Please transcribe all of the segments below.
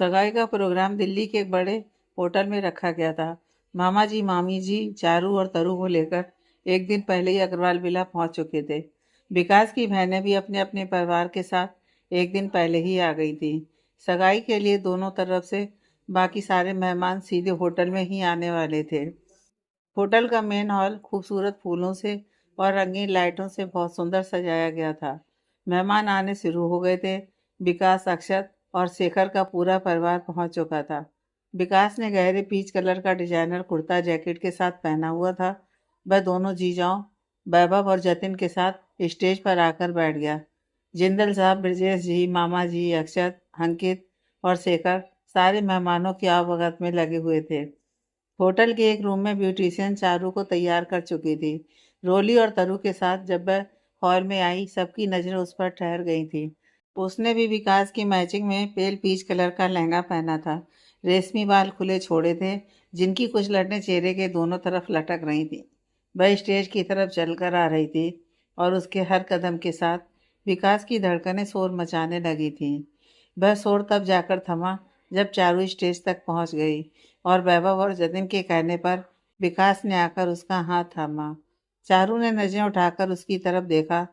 सगाई का प्रोग्राम दिल्ली के एक बड़े होटल में रखा गया था। मामा जी, मामी जी, चारू और तरु को लेकर एक दिन पहले ही अग्रवाल विला पहुंच चुके थे। विकास की बहनें भी अपने अपने परिवार के साथ एक दिन पहले ही आ गई थी। सगाई के लिए दोनों तरफ से बाकी सारे मेहमान सीधे होटल में ही आने वाले थे। होटल का मेन हॉल खूबसूरत फूलों से और रंगीन लाइटों से बहुत सुंदर सजाया गया था। मेहमान आने शुरू हो गए थे। विकास, अक्षत और शेखर का पूरा परिवार पहुंच चुका था। विकास ने गहरे पीच कलर का डिजाइनर कुर्ता जैकेट के साथ पहना हुआ था। वह दोनों जीजाओं वैभव और जतिन के साथ स्टेज पर आकर बैठ गया। जिंदल साहब, ब्रजेश जी, मामा जी, अक्षत, अंकित और शेखर सारे मेहमानों के आवभगत में लगे हुए थे। होटल के एक रूम में ब्यूटिशियन चारू को तैयार कर चुकी थी। रोली और तरु के साथ जब वह हॉल में आई, सबकी नजरें उस पर ठहर गई थी। उसने भी विकास की मैचिंग में पेल पीच कलर का लहंगा पहना था। रेशमी बाल खुले छोड़े थे, जिनकी कुछ लटें चेहरे के दोनों तरफ लटक रही थी। वह स्टेज की तरफ चलकर आ रही थी और उसके हर कदम के साथ विकास की धड़कनें शोर मचाने लगी थीं। वह शोर तब जाकर थमा जब चारू स्टेज तक पहुंच गई और वैभव और जतिन के कहने पर विकास ने आकर उसका हाथ थामा। चारू ने नजरें उठाकर उसकी तरफ देखा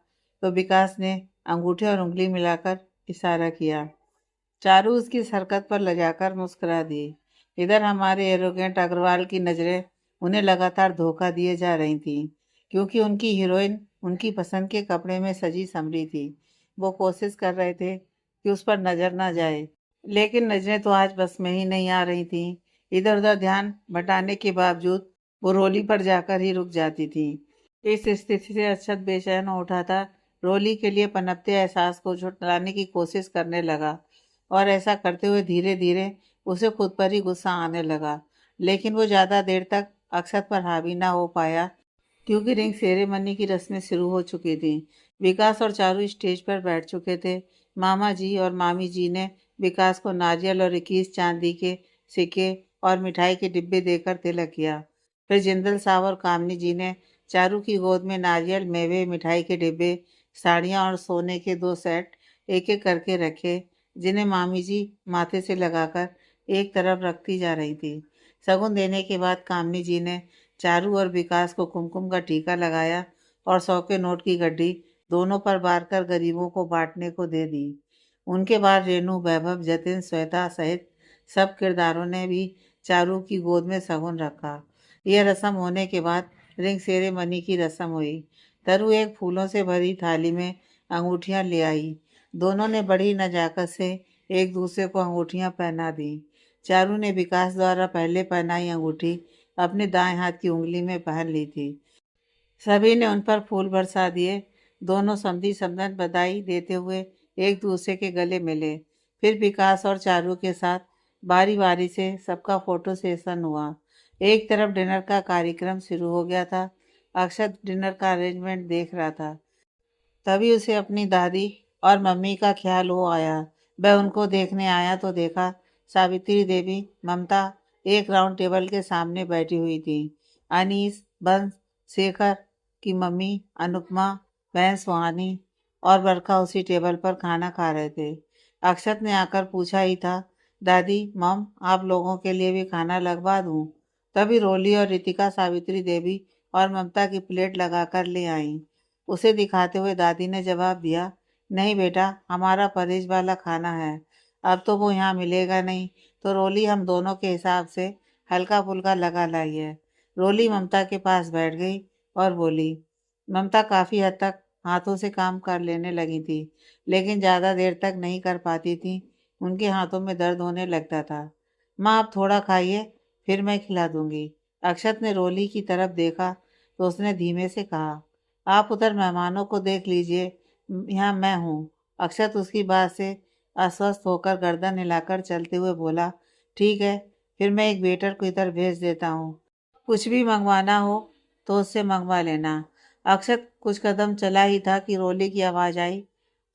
तो विकास ने अंगूठे और उंगली मिलाकर इशारा किया। चारू उसकी इस हरकत पर लजाकर मुस्कुरा दी। इधर हमारे एरोगेंट अग्रवाल की नजरें उन्हें लगातार धोखा दिए जा रही थीं, क्योंकि उनकी हीरोइन उनकी पसंद के कपड़े में सजी संवरी थी। वो कोशिश कर रहे थे कि उस पर नजर ना जाए, लेकिन नजरें तो आज बस में ही नहीं आ रही थीं। इधर उधर ध्यान बटाने के बावजूद वो रोली पर जाकर ही रुक जाती थी। इस स्थिति से अक्षत बेचैन हो उठा था। रोली के लिए पनपते एहसास को छुटलाने की कोशिश करने लगा और ऐसा करते हुए धीरे धीरे उसे खुद पर ही गुस्सा आने लगा। लेकिन वो ज़्यादा देर तक अक्षत पर हावी ना हो पाया, क्योंकि रिंग सेरेमनी की रस्में शुरू हो चुकी थीं। विकास और चारू स्टेज पर बैठ चुके थे। मामा जी और मामी जी ने विकास को नारियल और 21 चांदी के सिक्के और मिठाई के डिब्बे देकर तिलक किया। फिर जिंदल साहब और कामनी जी ने चारू की गोद में नारियल, मेवे, मिठाई के डिब्बे, साड़ियाँ और सोने के 2 सेट एक एक करके रखे, जिन्हें मामी जी माथे से लगाकर एक तरफ रखती जा रही थी। शगुन देने के बाद कामनी जी ने चारू और विकास को कुमकुम का टीका लगाया और 100 के नोट की गड्डी दोनों पर बार कर गरीबों को बांटने को दे दी। उनके बाद रेणु, वैभव, जतिन, श्वेता सहित सब किरदारों ने भी चारू की गोद में शगुन रखा। यह रस्म होने के बाद रिंग सेरेमनी की रस्म हुई। तरु एक फूलों से भरी थाली में अंगूठियां ले आई। दोनों ने बड़ी नजाकत से एक दूसरे को अंगूठियां पहना दी। चारू ने विकास द्वारा पहले पहनाई अंगूठी अपने दाएं हाथ की उंगली में पहन ली थी। सभी ने उन पर फूल बरसा दिए। दोनों समधी समधन बधाई देते हुए एक दूसरे के गले मिले। फिर विकास और चारू के साथ बारी बारी से सबका फोटो सेशन हुआ। एक तरफ डिनर का कार्यक्रम शुरू हो गया था। अक्षत डिनर का अरेंजमेंट देख रहा था। तभी उसे अपनी दादी और मम्मी का ख्याल हो आया। वह उनको देखने आया तो देखा सावित्री देवी, ममता एक राउंड टेबल के सामने बैठी हुई थी। अनीस, बंस, शेखर की मम्मी अनुपमा, बहन सुहानी और बरखा उसी टेबल पर खाना खा रहे थे। अक्षत ने आकर पूछा ही था, दादी, मम, आप लोगों के लिए भी खाना लगवा दूं? तभी रोली और रितिका सावित्री देवी और ममता की प्लेट लगाकर ले आईं। उसे दिखाते हुए दादी ने जवाब दिया, नहीं बेटा, हमारा परहेज वाला खाना है। अब तो वो यहाँ मिलेगा नहीं, तो रोली हम दोनों के हिसाब से हल्का फुल्का लगा लाई है। रोली ममता के पास बैठ गई और बोली। ममता काफी हद तक हाथों से काम कर लेने लगी थी, लेकिन ज्यादा देर तक नहीं कर पाती थी। उनके हाथों में दर्द होने लगता था। माँ, आप थोड़ा खाइए, फिर मैं खिला दूंगी। अक्षत ने रोली की तरफ देखा तो उसने धीमे से कहा, आप उधर मेहमानों को देख लीजिए, यहाँ मैं हूँ। अक्षत उसकी बात से अस्वस्थ होकर गर्दन हिलाकर चलते हुए बोला, ठीक है, फिर मैं एक वेटर को इधर भेज देता हूँ। कुछ भी मंगवाना हो तो उससे मंगवा लेना। अक्षत कुछ कदम चला ही था कि रोली की आवाज़ आई,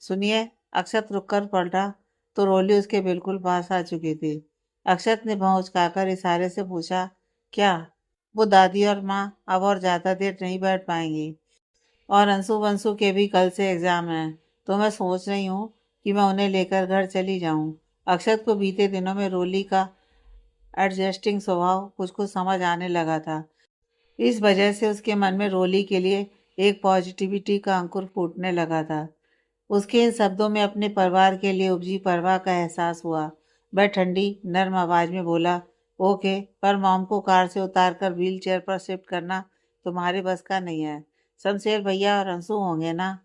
सुनिए। अक्षत रुककर पलटा तो रोली उसके बिल्कुल पास आ चुकी थी। अक्षत ने भौं उचकाकर इशारे से पूछा, क्या? वो दादी और माँ अब और ज़्यादा देर नहीं बैठ पाएंगी और अंशु वंशु के भी कल से एग्ज़ाम हैं, तो मैं सोच रही हूँ कि मैं उन्हें लेकर घर चली जाऊँ। अक्षत को बीते दिनों में रोली का एडजस्टिंग स्वभाव कुछ कुछ समझ आने लगा था। इस वजह से उसके मन में रोली के लिए एक पॉजिटिविटी का अंकुर फूटने लगा था। उसके इन शब्दों में अपने परिवार के लिए उपजी परवाह का एहसास हुआ। वह ठंडी नर्म आवाज में बोला, ओके, पर मॉम को कार से उतार कर व्हील चेयर पर शिफ्ट करना तुम्हारे बस का नहीं है। शमशेर भैया और अंशु होंगे ना?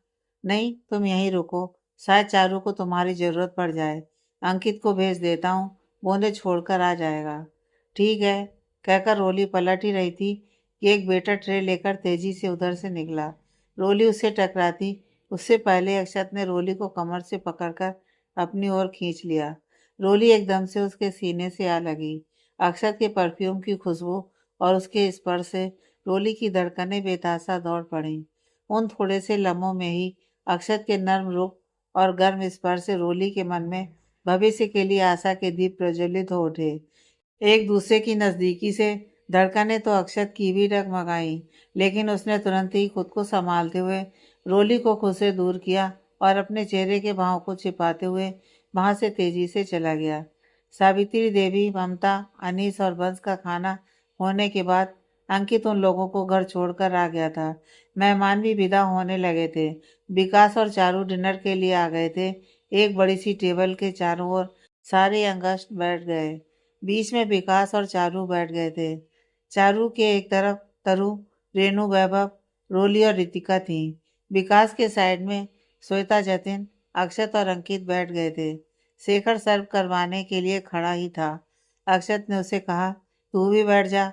नहीं, तुम यहीं रुको, शायद चारू को तुम्हारी जरूरत पड़ जाए। अंकित को भेज देता हूँ, बोंदे छोड़कर आ जाएगा। ठीक है, कहकर रोली पलट ही रही थी कि एक वेटर ट्रे लेकर तेजी से उधर से निकला। रोली उससे टकराती उससे पहले अक्षत ने रोली को कमर से पकड़कर अपनी ओर खींच लिया। रोली एकदम से उसके सीने से आ लगी। अक्षत के परफ्यूम की खुशबू और उसके स्पर्श से रोली की धड़कनें बेतासा दौड़ पड़ीं। उन थोड़े से लम्हों में ही अक्षत के नर्म रूप और गर्म स्पर्श से रोली के मन में भविष्य के लिए आशा के दीप प्रज्वलित हो उठे। एक दूसरे की नज़दीकी से धड़कनें तो अक्षत की भी डगमगाई, लेकिन उसने तुरंत ही खुद को संभालते हुए रोली को खुद से दूर किया और अपने चेहरे के भाव को छिपाते हुए वहां से तेजी से चला गया। सावित्री देवी, ममता, अनीस और बंस का खाना होने के बाद अंकित उन लोगों को घर छोड़कर आ गया था। मेहमान भी विदा होने लगे थे। विकास और चारू डिनर के लिए आ गए थे। एक बड़ी सी टेबल के चारों ओर सारे अंगस्ट बैठ गए। बीच में विकास और चारू बैठ गए थे। चारू के एक तरफ तरु, रेणु, वैभव, रोली और रितिका थी। विकास के साइड में श्वेता, जतिन, अक्षत और अंकित बैठ गए थे। शेखर सर्व करवाने के लिए खड़ा ही था। अक्षत ने उसे कहा, तू भी बैठ जा,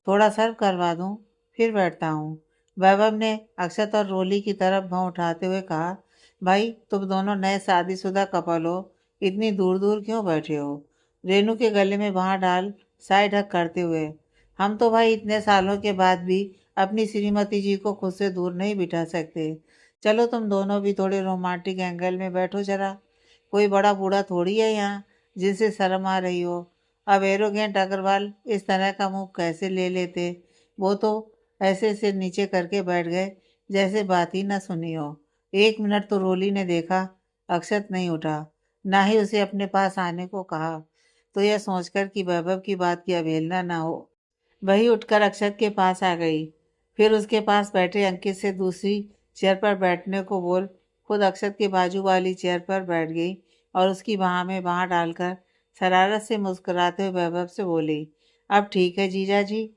थोड़ा सर्व करवा दूं, फिर बैठता हूँ। वैभव ने अक्षत और रोली की तरफ भौं उठाते हुए कहा, भाई तुम दोनों नए शादीशुदा कपल हो, इतनी दूर दूर क्यों बैठे हो? रेनू के गले में बांह डाल साइड हक करते हुए, हम तो भाई इतने सालों के बाद भी अपनी श्रीमती जी को खुद से दूर नहीं बिठा सकते। चलो तुम दोनों भी थोड़े रोमांटिक एंगल में बैठो जरा। कोई बड़ा बूढ़ा थोड़ी है यहाँ जिनसे शर्म आ रही हो। अब एरोगेंट अग्रवाल इस तरह का मुंह कैसे ले लेते? वो तो ऐसे सिर नीचे करके बैठ गए जैसे बात ही न सुनी हो। 1 मिनट तो रोली ने देखा, अक्षत नहीं उठा, ना ही उसे अपने पास आने को कहा, तो यह सोचकर कि वैभव की बात की अवहेलना ना हो, वही उठकर अक्षत के पास आ गई। फिर उसके पास बैठे अंकित से दूसरी चेयर पर बैठने को बोल खुद अक्षत के बाजू वाली चेयर पर बैठ गई और उसकी बाह में बाह डालकर शरारत से मुस्कुराते हुए वैभव से बोली, अब ठीक है जीजा जी।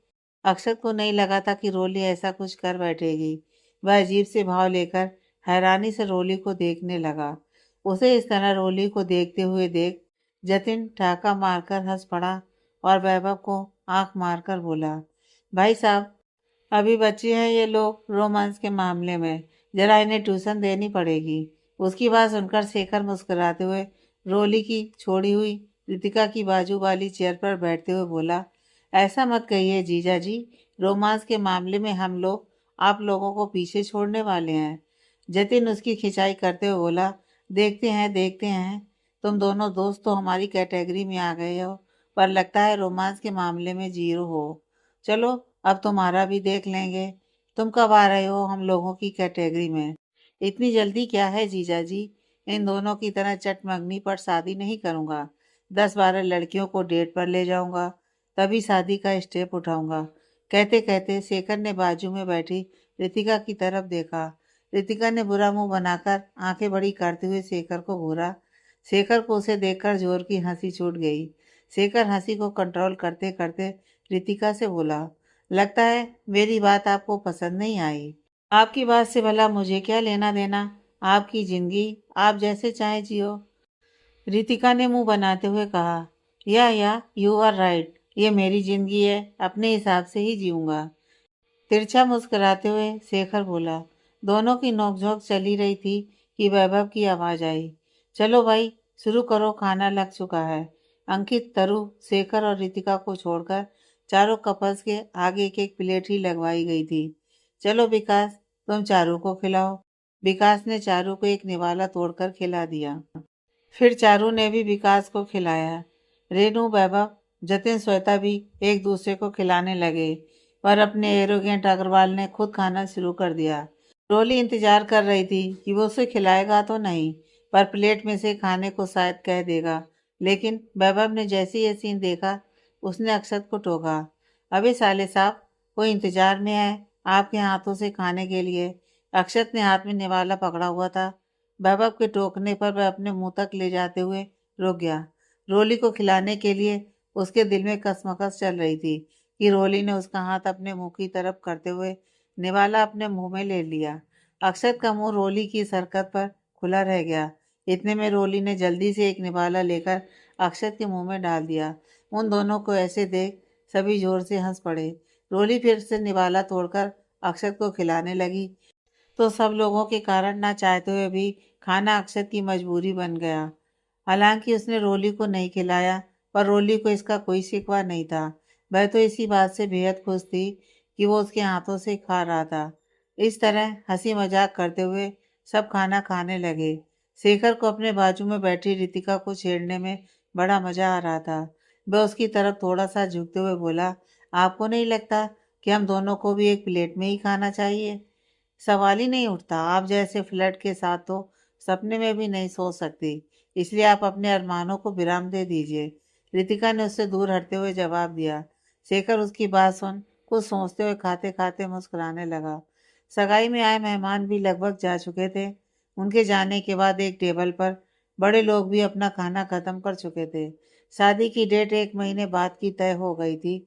अक्षत को नहीं लगा था कि रोली ऐसा कुछ कर बैठेगी। वह अजीब से भाव लेकर हैरानी से रोली को देखने लगा। उसे इस तरह रोली को देखते हुए देख जतिन ठहाका मारकर हंस पड़ा और वैभव को आंख मारकर बोला, भाई साहब, अभी बच्चे हैं ये लोग रोमांस के मामले में, जरा इन्हें ट्यूशन देनी पड़ेगी। उसकी बात सुनकर शेखर मुस्कुराते हुए रोली की छोड़ी हुई रितिका की बाजू वाली चेयर पर बैठते हुए बोला, ऐसा मत कहिए जीजा जी, रोमांस के मामले में हम लोग आप लोगों को पीछे छोड़ने वाले हैं। जतिन उसकी खिंचाई करते हुए बोला, देखते हैं, तुम दोनों दोस्त तो हमारी कैटेगरी में आ गए हो, पर लगता है रोमांस के मामले में जीरो हो। चलो अब तुम्हारा भी देख लेंगे। तुम कब आ रहे हो हम लोगों की कैटेगरी में? इतनी जल्दी क्या है जीजा जी? इन दोनों की तरह चटमंगनी पर शादी नहीं करूंगा। 10-12 लड़कियों को डेट पर ले जाऊंगा, तभी शादी का स्टेप उठाऊंगा। कहते कहते शेखर ने बाजू में बैठी रितिका की तरफ देखा। रितिका ने बुरा मुंह बनाकर आंखें बड़ी करते हुए शेखर को घूरा। शेखर को उसे देखकर जोर की हंसी छूट गई। शेखर हंसी को कंट्रोल करते करते रितिका से बोला, लगता है मेरी बात आपको पसंद नहीं आई। आपकी बात से भला मुझे क्या लेना देना? आपकी जिंदगी आप जैसे चाहे जियो। रितिका ने मुंह बनाते हुए कहा, या यू आर राइट, ये मेरी जिंदगी है, अपने हिसाब से ही जीऊंगा। तिरछा मुस्कुराते हुए शेखर बोला। दोनों की नोकझोंक चली रही थी कि वैभव की आवाज आई, चलो भाई शुरू करो, खाना लग चुका है। अंकित, तरु, शेखर और रितिका को छोड़कर चारों कपल्स के आगे एक एक प्लेट ही लगवाई गई थी। चलो विकास, तुम चारू को खिलाओ। विकास ने चारू को एक निवाला तोड़कर खिला दिया। फिर चारू ने भी विकास को खिलाया। रेनू, वैभव, जतिन, श्वेता भी एक दूसरे को खिलाने लगे, पर अपने एरोगेंट अग्रवाल ने खुद खाना शुरू कर दिया। रोली इंतजार कर रही थी कि वो उसे खिलाएगा तो नहीं, पर प्लेट में से खाने को शायद कह देगा, लेकिन वैभव ने जैसे ही ये सीन देखा, उसने अक्षत को टोका। अबे साले साहब, कोई इंतजार में है आपके हाथों से खाने के लिए। अक्षत ने हाथ में निवाला पकड़ा हुआ था। वैभव के टोकने पर वह अपने मुंह तक ले जाते हुए रुक गया। रोली को खिलाने के लिए उसके दिल में कसमकस चल रही थी कि रोली ने उसका हाथ अपने मुंह की तरफ करते हुए निवाला अपने मुंह में ले लिया। अक्षत का मुंह रोली की इस हरकत पर खुला रह गया। इतने में रोली ने जल्दी से एक निवाला लेकर अक्षत के मुंह में डाल दिया। उन दोनों को ऐसे देख सभी जोर से हंस पड़े। रोली फिर से निवाला तोड़कर अक्षत को खिलाने लगी, तो सब लोगों के कारण ना चाहते हुए भी खाना अक्षत की मजबूरी बन गया। हालांकि उसने रोली को नहीं खिलाया, पर रोली को इसका कोई शिकवा नहीं था। वह तो इसी बात से बेहद खुश थी कि वो उसके हाथों से खा रहा था। इस तरह हंसी मजाक करते हुए सब खाना खाने लगे। शेखर को अपने बाजू में बैठी रितिका को छेड़ने में बड़ा मजा आ रहा था। वह उसकी तरफ थोड़ा सा झुकते हुए बोला, आपको नहीं लगता कि हम दोनों को भी एक प्लेट में ही खाना चाहिए? सवाल ही नहीं उठता। आप जैसे फ्लर्ट के साथ तो सपने में भी नहीं सोच सकती, इसलिए आप अपने अरमानों को विराम दे दीजिए। रितिका ने उससे दूर हटते हुए जवाब दिया। शेखर उसकी बात सुन कुछ सोचते हुए खाते खाते मुस्कुराने लगा। सगाई में आए मेहमान भी लगभग जा चुके थे। उनके जाने के बाद एक टेबल पर बड़े लोग भी अपना खाना खत्म कर चुके थे। शादी की डेट 1 महीने बाद की तय हो गई थी,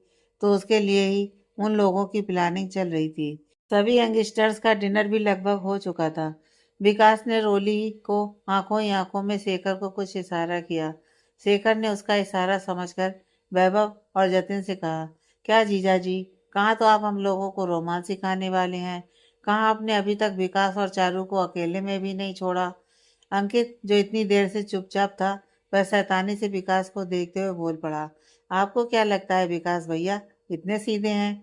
तो उसके लिए ही उन लोगों की प्लानिंग चल रही थी। सभी यंगस्टर्स का डिनर भी लगभग हो चुका था। विकास ने रोली को आंखों ही आंखों में शेखर को कुछ इशारा किया। शेखर ने उसका इशारा समझकर वैभव और जतिन से कहा, क्या जीजा जी, कहाँ तो आप हम लोगों को रोमांस सिखाने वाले हैं। कहाँ आपने अभी तक विकास और चारू को अकेले में भी नहीं छोड़ा। अंकित, जो इतनी देर से चुपचाप था, वह शैतानी से विकास को देखते हुए बोल पड़ा, आपको क्या लगता है विकास भैया इतने सीधे हैं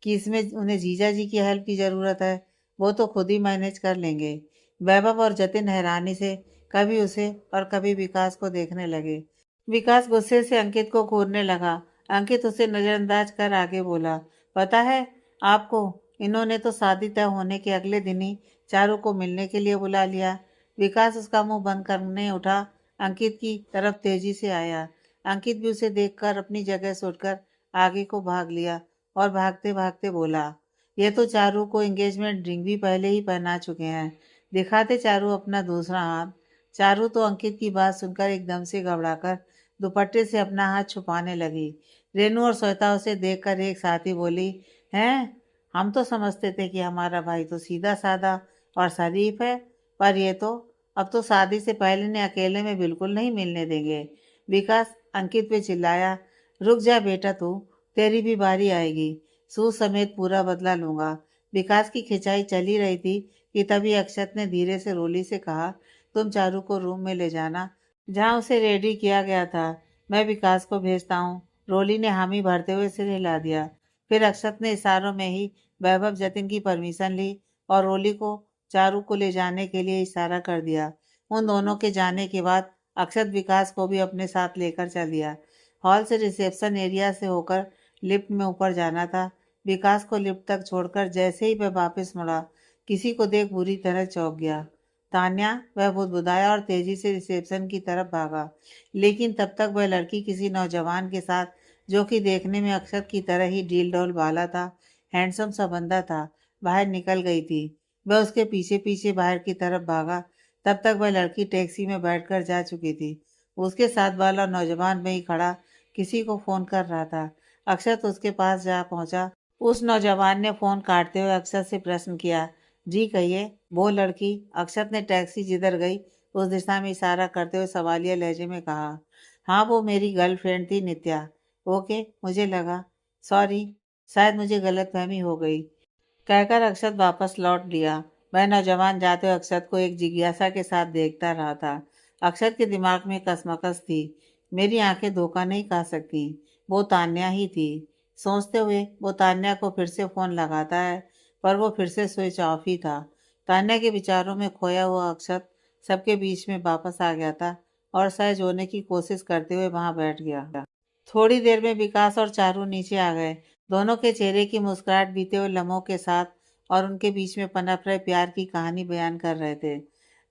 कि इसमें उन्हें जीजा जी की हेल्प की ज़रूरत है? वो तो खुद ही मैनेज कर लेंगे। वैभव और जतिन हैरानी से कभी उसे और कभी विकास को देखने लगे। विकास गुस्से से अंकित को घूरने लगा। अंकित उसे नज़रअंदाज कर आगे बोला, पता है आपको, इन्होंने तो शादी तय होने के अगले दिन ही चारू को मिलने के लिए बुला लिया। विकास उसका मुंह बंद करने उठा, अंकित की तरफ तेजी से आया। अंकित भी उसे देखकर अपनी जगह से उठकर आगे को भाग लिया और भागते भागते बोला, ये तो चारू को एंगेजमेंट रिंग भी पहले ही पहना चुके हैं। दिखाते चारू अपना दूसरा हाथ। चारू तो अंकित की बात सुनकर एकदम से घबराकर दुपट्टे से अपना हाथ छुपाने लगी। रेनू और श्वेता उसे देखकर एक साथ ही बोली, हैं, हम तो समझते थे कि हमारा भाई तो सीधा साधा और शरीफ है, पर ये तो अब तो शादी से पहले ने अकेले में बिल्कुल नहीं मिलने देंगे। विकास अंकित पे चिल्लाया, रुक जा बेटा, तू तेरी भी बारी आएगी, सूद समेत पूरा बदला लूंगा। विकास की खिंचाई चली रही थी कि तभी अक्षत ने धीरे से रोली से कहा, तुम चारू को रूम में ले जाना जहाँ उसे रेडी किया गया था, मैं विकास को भेजता हूँ। रोली ने हामी भरते हुए सिर हिला दिया। फिर अक्षत ने इशारों में ही वैभव जतिन की परमिशन ली और रोली को चारू को ले जाने के लिए इशारा कर दिया। उन दोनों के जाने के बाद अक्षत विकास को भी अपने साथ लेकर चल दिया। हॉल से रिसेप्शन एरिया से होकर लिफ्ट में ऊपर जाना था। विकास को लिफ्ट तक छोड़कर जैसे ही वह वापस मुड़ा, किसी को देख बुरी तरह चौंक गया। तान्या, वह बुदबुदाया और तेजी से रिसेप्शन की तरफ भागा, लेकिन तब तक वह लड़की किसी नौजवान के साथ, जो कि देखने में अक्षत की तरह ही डील डॉल वाला था, हैंडसम सा बंदा था, बाहर निकल गई थी। वह उसके पीछे पीछे बाहर की तरफ भागा। तब तक वह लड़की टैक्सी में बैठकर जा चुकी थी। उसके साथ वाला नौजवान वहीं खड़ा किसी को फोन कर रहा था। अक्षत उसके पास जा पहुंचा। उस नौजवान ने फोन काटते हुए अक्षत से प्रश्न किया, जी कहिए। वो लड़की, अक्षत ने टैक्सी जिधर गई उस दिशा में इशारा करते हुए सवालिया लहजे में कहा, हाँ वो मेरी गर्लफ्रेंड थी नित्या। ओके, मुझे लगा, सॉरी, शायद मुझे गलतफहमी हो गई, कहकर अक्षत वापस लौट लिया। वह नौजवान जाते हुए अक्षत को एक जिज्ञासा के साथ देखता रहा था। अक्षत के दिमाग में कसमकस थी। मेरी आंखें धोखा नहीं खा सकती, वो तान्या ही थी। सोचते हुए वो तान्या को फिर से फोन लगाता है, पर वो फिर से स्विच ऑफ ही था। तान्या के विचारों में खोया हुआ अक्षत सबके बीच में वापस आ गया था और सहज होने की कोशिश करते हुए वहां बैठ गया। थोड़ी देर में विकास और चारू नीचे आ गए। दोनों के चेहरे की मुस्कुराहट बीते हुए लम्हों के साथ और उनके बीच में पनप रहे प्यार की कहानी बयान कर रहे थे।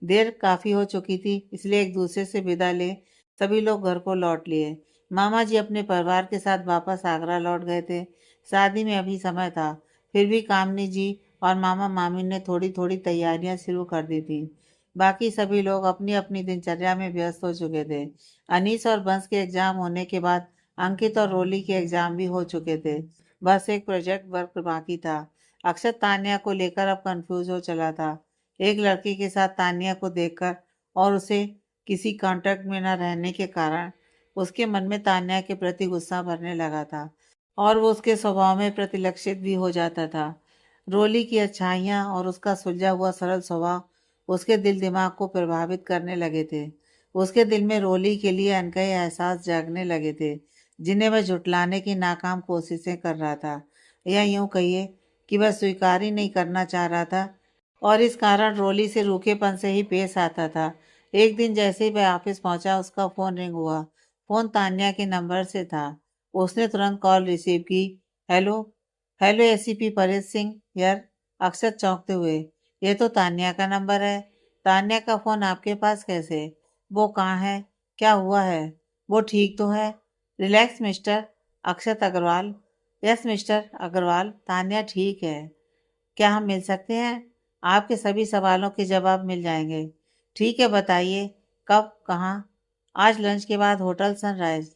देर काफी हो चुकी थी, इसलिए एक दूसरे से विदा ले सभी लोग घर को लौट लिए। मामा जी अपने परिवार के साथ वापस आगरा लौट गए थे। शादी में अभी समय था, फिर भी कामनी जी और मामा मामी ने थोड़ी थोड़ी तैयारियां शुरू कर दी थी। बाकी सभी लोग अपनी अपनी दिनचर्या में व्यस्त हो चुके थे। अनीस और बंस के एग्जाम होने के बाद अंकित और रोली के एग्जाम भी हो चुके थे। बस एक प्रोजेक्ट वर्क बाकी था। अक्षत तान्या को लेकर अब कंफ्यूज हो चला था। एक लड़की के साथ तान्या को देखकर और उसे किसी कांटेक्ट में न रहने के कारण उसके मन में तान्या के प्रति गुस्सा भरने लगा था और वो उसके स्वभाव में प्रतिलक्षित भी हो जाता था। रोली की अच्छाइयाँ और उसका सुलझा हुआ सरल स्वभाव उसके दिल दिमाग को प्रभावित करने लगे थे। उसके दिल में रोली के लिए अनकहे एहसास जागने लगे थे, जिन्हें वह झुटलाने की नाकाम कोशिशें कर रहा था, या यूं कहिए कि वह स्वीकार ही नहीं करना चाह रहा था और इस कारण रोली से रूखेपन से ही पेश आता था। एक दिन जैसे ही वह ऑफिस पहुंचा, उसका फोन रिंग हुआ। फोन तान्या के नंबर से था। उसने तुरंत कॉल रिसीव की। Hello, hello ACP Paresh Singh यार। अक्षत चौंकते हुए, ये तो तान्या का नंबर है। तान्या का फोन आपके पास कैसे? वो कहाँ है? क्या हुआ है? वो ठीक तो है? रिलैक्स मिस्टर अक्षत अग्रवाल। यस मिस्टर अग्रवाल, तान्या ठीक है। क्या हम मिल सकते हैं? आपके सभी सवालों के जवाब मिल जाएंगे। ठीक है, बताइए कब, कहाँ? आज लंच के बाद होटल सनराइज।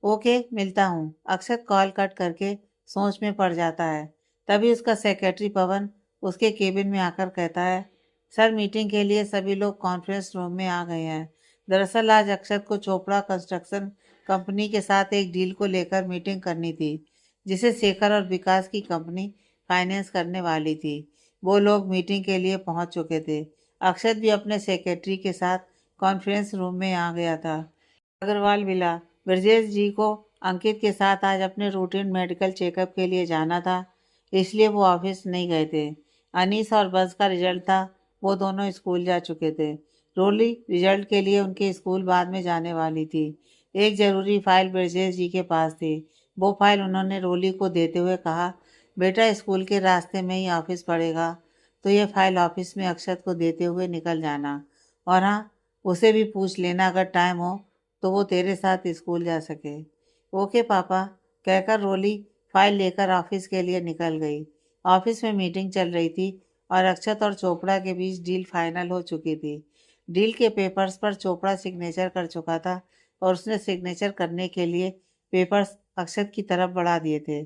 ओके, मिलता हूँ। अक्षत कॉल कट करके सोच में पड़ जाता है। तभी उसका सेक्रेटरी पवन उसके केबिन में आकर कहता है, सर मीटिंग के लिए सभी लोग कॉन्फ्रेंस रूम में आ गए हैं। दरअसल आज अक्षत को चोपड़ा कंस्ट्रक्शन कंपनी के साथ एक डील को लेकर मीटिंग करनी थी, जिसे शेखर और विकास की कंपनी फाइनेंस करने वाली थी। वो लोग मीटिंग के लिए पहुंच चुके थे। अक्षत भी अपने सेक्रेटरी के साथ कॉन्फ्रेंस रूम में आ गया था। अग्रवाल विला ब्रजेश जी को अंकित के साथ आज अपने रूटीन मेडिकल चेकअप के लिए जाना था, इसलिए वो ऑफिस नहीं गए थे। अनीस और बस का रिजल्ट था, वो दोनों स्कूल जा चुके थे। रोली रिजल्ट के लिए उनके स्कूल बाद में जाने वाली थी। एक जरूरी फाइल ब्रजेश जी के पास थी। वो फाइल उन्होंने रोली को देते हुए कहा, बेटा स्कूल के रास्ते में ही ऑफिस पड़ेगा, तो ये फाइल ऑफिस में अक्षत को देते हुए निकल जाना। और हाँ, उसे भी पूछ लेना अगर टाइम हो तो वो तेरे साथ स्कूल जा सके। ओके पापा, कहकर रोली फाइल लेकर ऑफिस के लिए निकल गई। ऑफिस में मीटिंग चल रही थी और अक्षत और चोपड़ा के बीच डील फाइनल हो चुकी थी। डील के पेपर्स पर चोपड़ा सिग्नेचर कर चुका था और उसने सिग्नेचर करने के लिए पेपर्स अक्षत की तरफ बढ़ा दिए थे।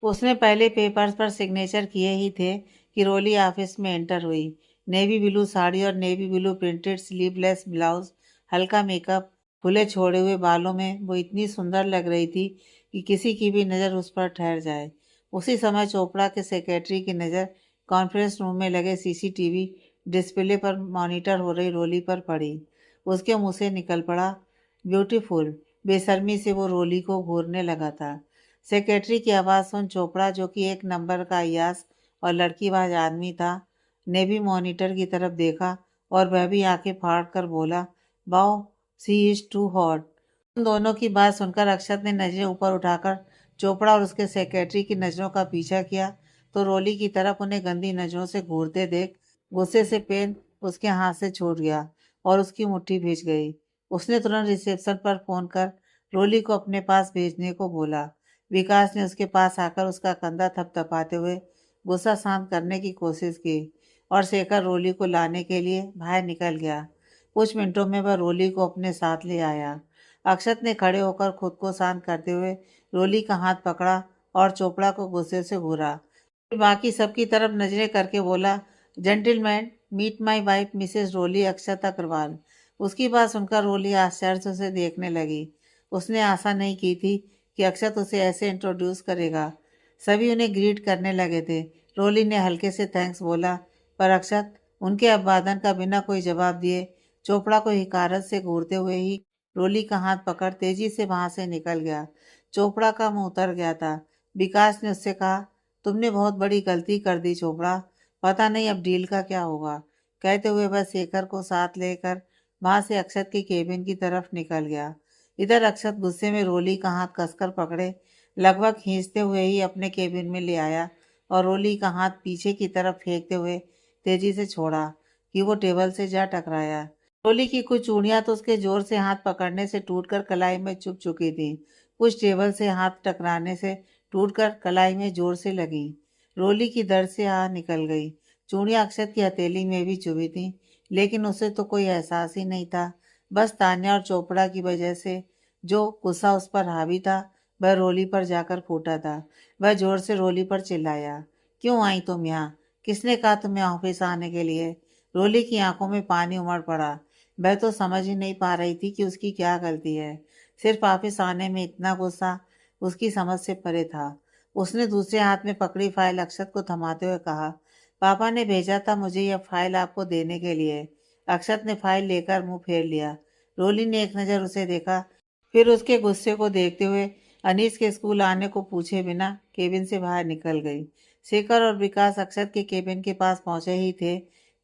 उसने पहले पेपर्स पर सिग्नेचर किए ही थे कि रोली ऑफिस में एंटर हुई। नेवी ब्लू साड़ी और navy blue printed sleeveless blouse, हल्का मेकअप, खुले छोड़े हुए बालों में वो इतनी सुंदर लग रही थी कि किसी की भी नज़र उस पर ठहर जाए। उसी समय चोपड़ा के सेक्रेटरी की नज़र कॉन्फ्रेंस रूम में लगे सीसीटीवी डिस्प्ले पर मॉनिटर हो रही रोली पर पड़ी। उसके मुंह से निकल पड़ा, ब्यूटीफुल। बेशर्मी से वो रोली को घूरने लगा था। सेक्रेटरी की आवाज़ सुन चोपड़ा, जो कि एक नंबर का अय्यास और लड़कीबाज आदमी था, ने भी मॉनिटर की तरफ देखा और वह भी आंखें फाड़ कर बोला, wow, she is too hot. उन दोनों की बात सुनकर अक्षत ने नजरें ऊपर उठाकर चोपड़ा और उसके सेक्रेटरी की नज़रों का पीछा किया, तो रोली की तरफ उन्हें गंदी नज़रों से घूरते देख गुस्से से पेन उसके हाथ से छूट गया और उसकी मुट्ठी भींच गई। उसने तुरंत रिसेप्शन पर फोन कर रोली को अपने पास भेजने को बोला। विकास ने उसके पास आकर उसका कंधा थपथपाते हुए गुस्सा शांत करने की कोशिश की और शेखर रोली को लाने के लिए बाहर निकल गया। कुछ मिनटों में वह रोली को अपने साथ ले आया। अक्षत ने खड़े होकर खुद को शांत करते हुए रोली का हाथ पकड़ा और चोपड़ा को गुस्से से घूरा। फिर बाकी सबकी तरफ नजरें करके बोला, gentleman, meet my wife Mrs Roli Akshat Agarwal. उसकी बात सुनकर रोली आश्चर्य से देखने लगी। उसने आशा नहीं की थी कि अक्षत उसे ऐसे इंट्रोड्यूस करेगा। सभी उन्हें ग्रीट करने लगे थे। रोली ने हल्के से थैंक्स बोला, पर अक्षत उनके अभिवादन का बिना कोई जवाब दिए चोपड़ा को हिकारत से घूरते हुए ही रोली का हाथ पकड़ तेजी से वहां से निकल गया। चोपड़ा का मुंह उतर गया था। विकास ने उससे कहा, तुमने बहुत बड़ी गलती कर दी चोपड़ा, पता नहीं अब डील का क्या होगा। कहते हुए वह शेखर को साथ लेकर वहां से अक्षत के केबिन की तरफ निकल गया। इधर अक्षत गुस्से में रोली का हाथ कसकर पकड़े लगभग खींचते हुए ही अपने केबिन में ले आया और रोली का हाथ पीछे की तरफ फेंकते हुए तेजी से छोड़ा कि वो टेबल से जा टकराया। रोली की कुछ चूड़ियां तो उसके जोर से हाथ पकड़ने से टूटकर कलाई में चुभ चुकी थी। कुछ टेबल से हाथ टकराने से टूटकर कलाई में जोर से लगी। रोली की दर्द से आह निकल गई। चूड़ियां अक्षत की हथेली में भी चुभी थी, लेकिन उसे तो कोई एहसास ही नहीं था। बस तान्या और चोपड़ा की वजह से जो गुस्सा उस पर हावी था, वह रोली पर जाकर फूटा था। वह जोर से रोली पर चिल्लाया, क्यों आई तुम यहाँ? किसने कहा तुम्हें ऑफिस आने के लिए? रोली की आंखों में पानी उमड़ पड़ा। वह तो समझ ही नहीं पा रही थी कि उसकी क्या गलती है। सिर्फ ऑफिस आने में इतना गुस्सा उसकी समझ से परे था। उसने दूसरे हाथ में पकड़ी फाइल अक्षत को थमाते हुए कहा, पापा ने भेजा था मुझे यह फाइल आपको देने के लिए। अक्षत ने फाइल लेकर मुंह फेर लिया। रोली ने एक नज़र उसे देखा, फिर उसके गुस्से को देखते हुए अनीस के स्कूल आने को पूछे बिना केबिन से बाहर निकल गई। शेखर और विकास अक्षत के केबिन के पास पहुंचे ही थे